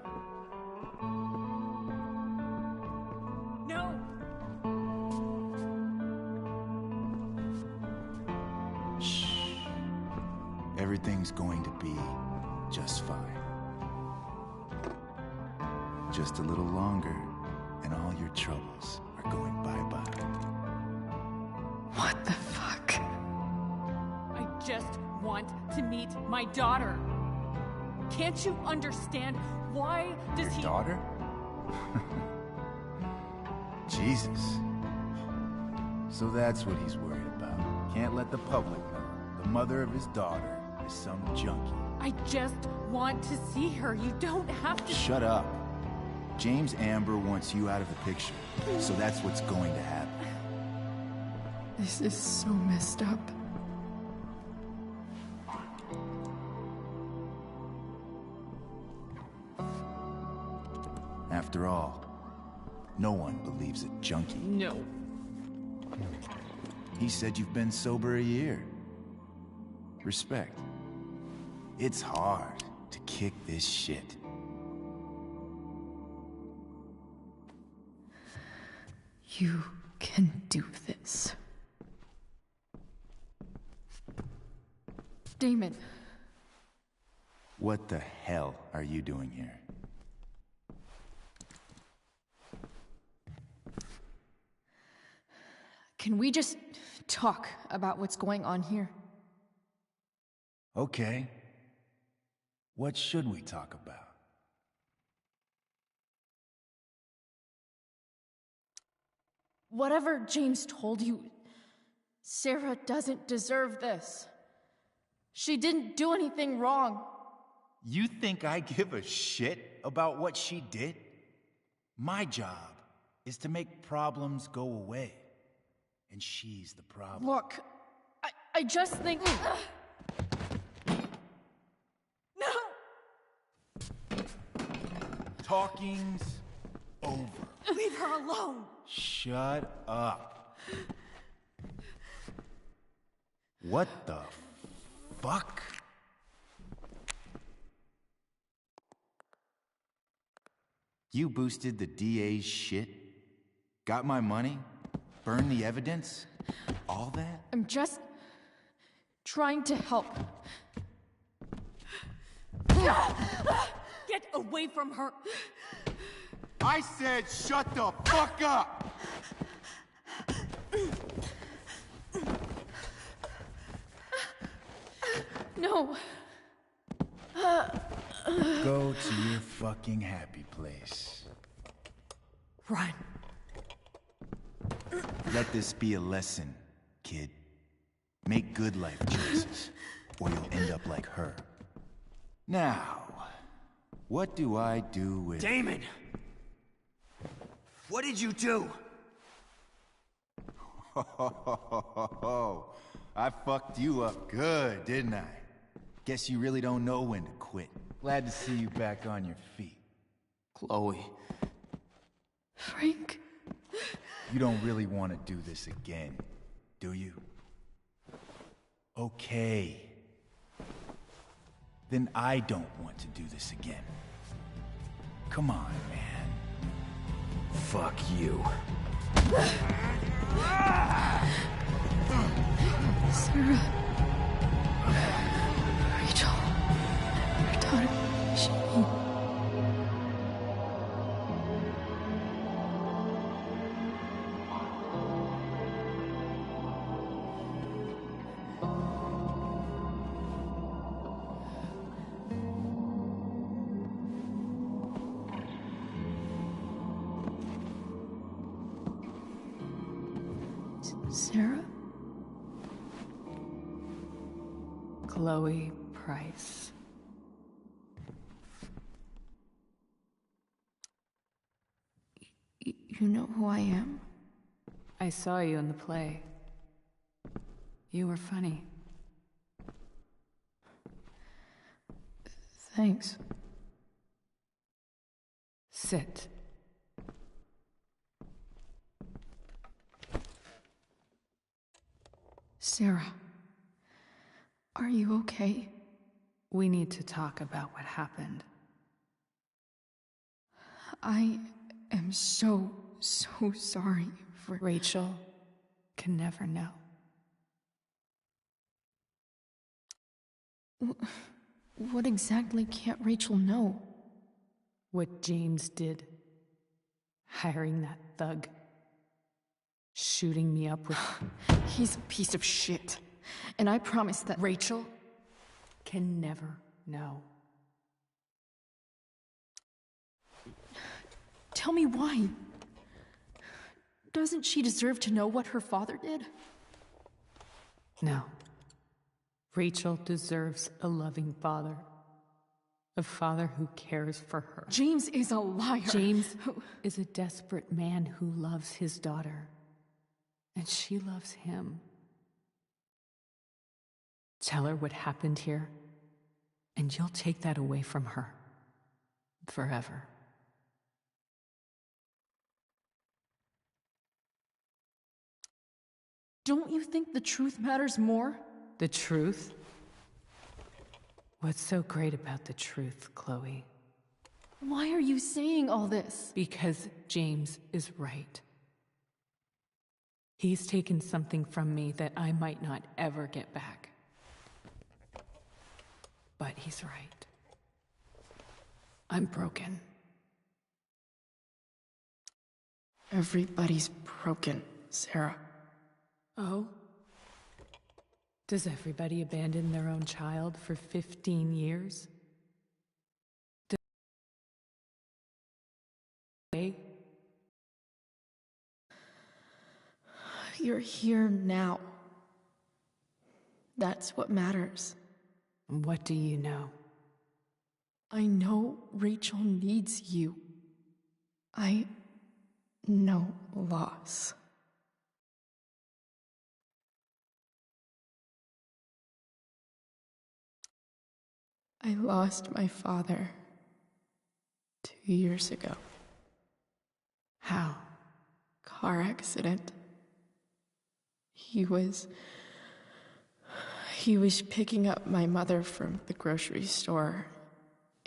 Everything's going to be just fine. Just a little longer, and all your troubles are going bye-bye. What the fuck? I just want to meet my daughter. Can't you understand? Why does Your daughter? Jesus. So that's what he's worried about. Can't let the public know. The mother of his daughter is some junkie. I just want to see her. You don't have to. Shut up. James Amber wants you out of the picture, so that's what's going to happen. This is so messed up. After all, no one believes a junkie. No. He said you've been sober a year. Respect. It's hard to kick this shit. You can do this. Damon. What the hell are you doing here? Can we just talk about what's going on here? Okay. What should we talk about? Whatever James told you, Sarah doesn't deserve this. She didn't do anything wrong. You think I give a shit about what she did? My job is to make problems go away. And she's the problem. Look, I just think... No! Talking's over. Leave her alone! Shut up. What the fuck? You boosted the DA's shit? Got my money? Burned the evidence? All that? I'm just trying to help. Get away from her! I said shut the fuck up! No. Go to your fucking happy place. Run. Let this be a lesson, kid. Make good life choices, or you'll end up like her. Now, what do I do with... Damon! What did you do? I fucked you up good, didn't I? Guess you really don't know when to quit. Glad to see you back on your feet. Chloe. Frank. You don't really want to do this again, do you? Okay. Then I don't want to do this again. Come on, man. Fuck you. Sarah. Rachel. Your daughter. She... Sarah? Chloe Price. You know who I am? I saw you in the play. You were funny. Thanks. Sit. Sarah, are you okay? We need to talk about what happened. I am so sorry for... Rachel can never know. What exactly can't Rachel know? What James did. Hiring that thug. Shooting me up with... He's a piece of shit. And I promise that... Rachel can never know. Tell me why. Doesn't she deserve to know what her father did? No. Rachel deserves a loving father. A father who cares for her. James is a liar. James is a desperate man who loves his daughter. And she loves him. Tell her what happened here, and you'll take that away from her. Forever. Don't you think the truth matters more? The truth? What's so great about the truth, Chloe? Why are you saying all this? Because James is right. He's taken something from me that I might not ever get back. But he's right. I'm broken. Everybody's broken, Sarah. Oh? Does everybody abandon their own child for 15 years? You're here now. That's what matters. What do you know? I know Rachel needs you. I know loss. I lost my father 2 years ago. How? Car accident. He was picking up my mother from the grocery store,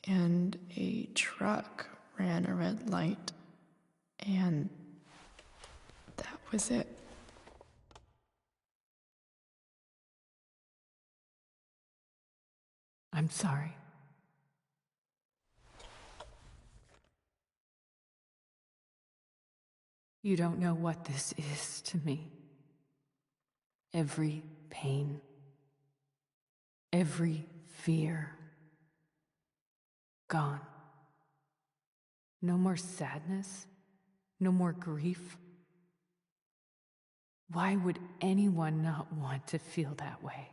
and a truck ran a red light, and that was it. I'm sorry. You don't know what this is to me. Every pain, every fear, gone. No more sadness, No more grief? Why would anyone not want to feel that way?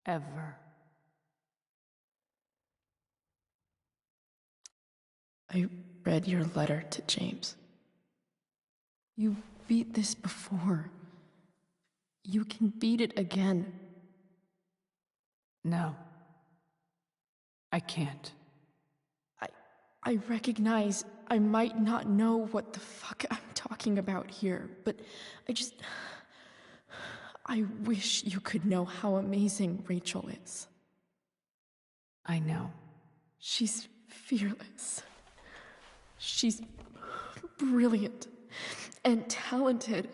Ever? I read your letter to James. You beat this before. You can beat it again. No. I can't. I recognize I might not know what the fuck I'm talking about here, but I wish you could know how amazing Rachel is. I know. She's fearless. She's brilliant and talented.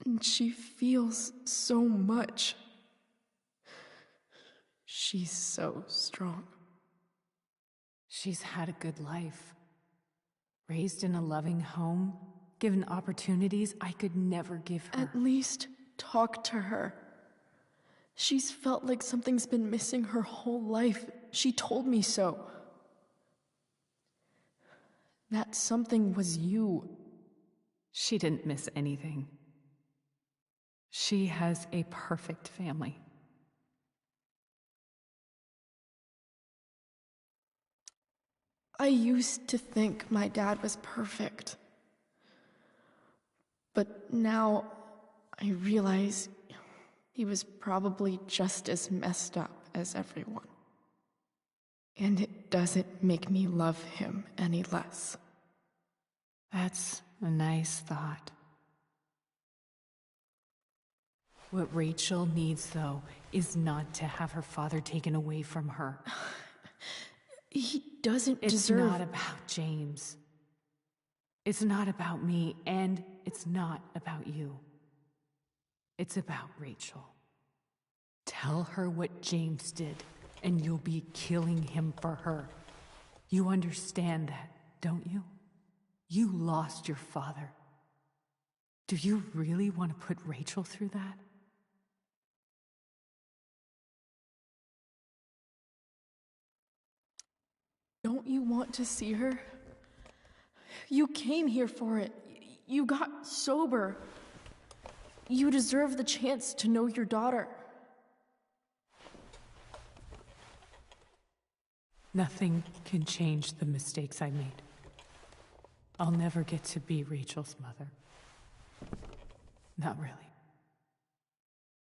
And she feels so much. She's so strong. She's had a good life. Raised in a loving home, given opportunities I could never give her. At least talk to her. She's felt like something's been missing her whole life. She told me so. That something was you. She didn't miss anything. She has a perfect family. I used to think my dad was perfect. But now I realize he was probably just as messed up as everyone. And it doesn't make me love him any less. That's a nice thought. What Rachel needs, though, is not to have her father taken away from her. He doesn't It's deserve... not about James. It's not about me, and it's not about you. It's about Rachel. Tell her what James did, and you'll be killing him for her. You understand that, don't you? You lost your father. Do you really want to put Rachel through that? Don't you want to see her? You came here for it. You got sober. You deserve the chance to know your daughter. Nothing can change the mistakes I made. I'll never get to be Rachel's mother. Not really.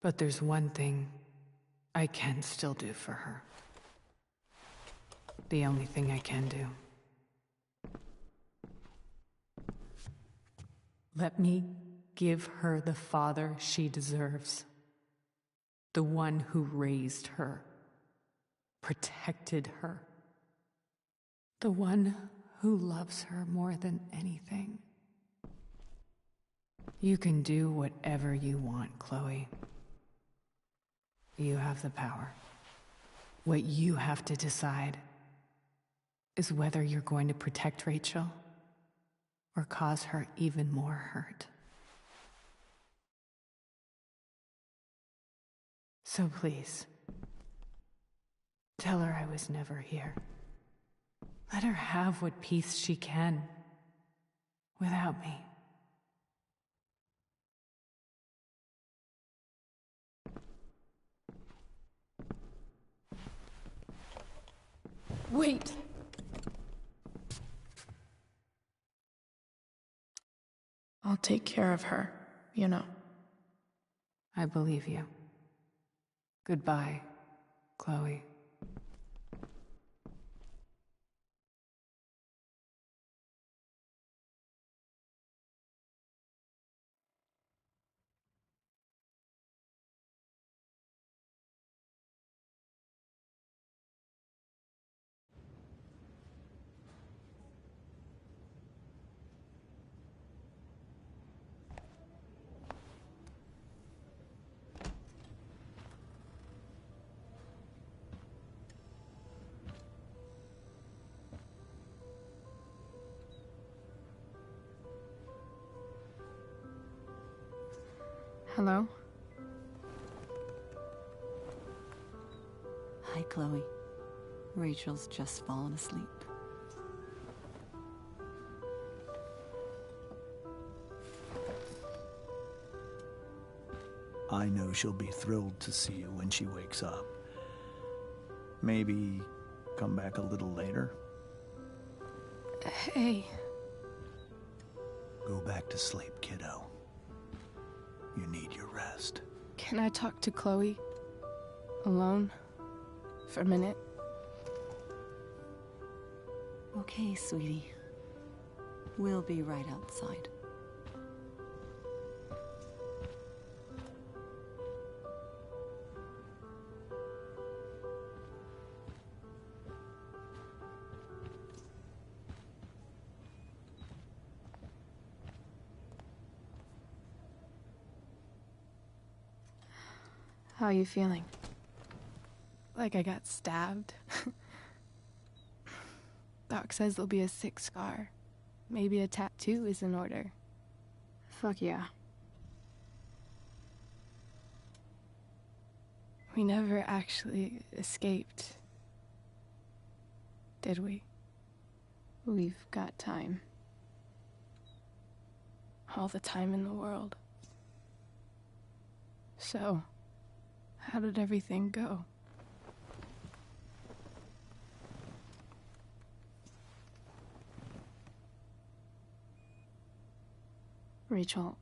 But there's one thing I can still do for her. The only thing I can do. Let me give her the father she deserves. The one who raised her, protected her. The one who loves her more than anything. You can do whatever you want, Chloe. You have the power. What you have to decide is whether you're going to protect Rachel or cause her even more hurt. So please, tell her I was never here. Let her have what peace she can without me. Wait! I'll take care of her, you know. I believe you. Goodbye, Chloe. Hello? Hi, Chloe. Rachel's just fallen asleep. I know she'll be thrilled to see you when she wakes up. Maybe come back a little later? Hey. Go back to sleep, kiddo. You need your rest. Can I talk to Chloe? Alone? For a minute? Okay, sweetie. We'll be right outside. How are you feeling? Like I got stabbed? Doc says there'll be a sick scar. Maybe a tattoo is in order. Fuck yeah. We never actually escaped, did we? We've got time. All the time in the world. So, how did everything go? Rachel,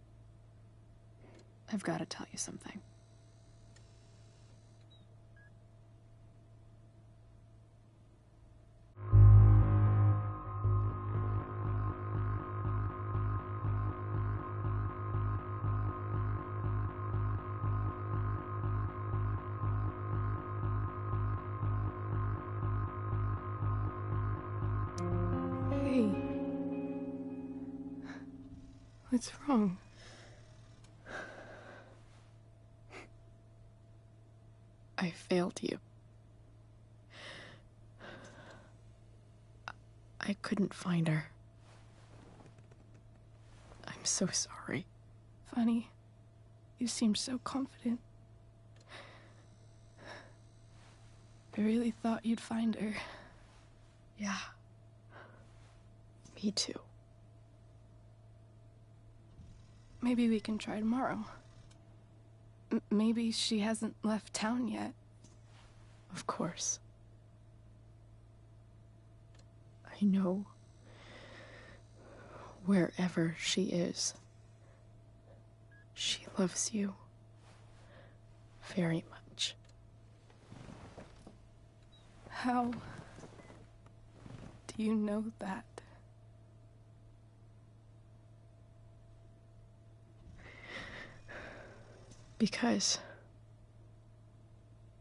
I've got to tell you something. Hey. What's wrong? I failed you. I couldn't find her. I'm so sorry. Funny. You seemed so confident. I really thought you'd find her. Yeah. Me too. Maybe we can try tomorrow. Maybe she hasn't left town yet. Of course. I know wherever she is, she loves you very much. How do you know that? Because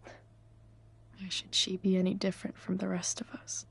why should she be any different from the rest of us?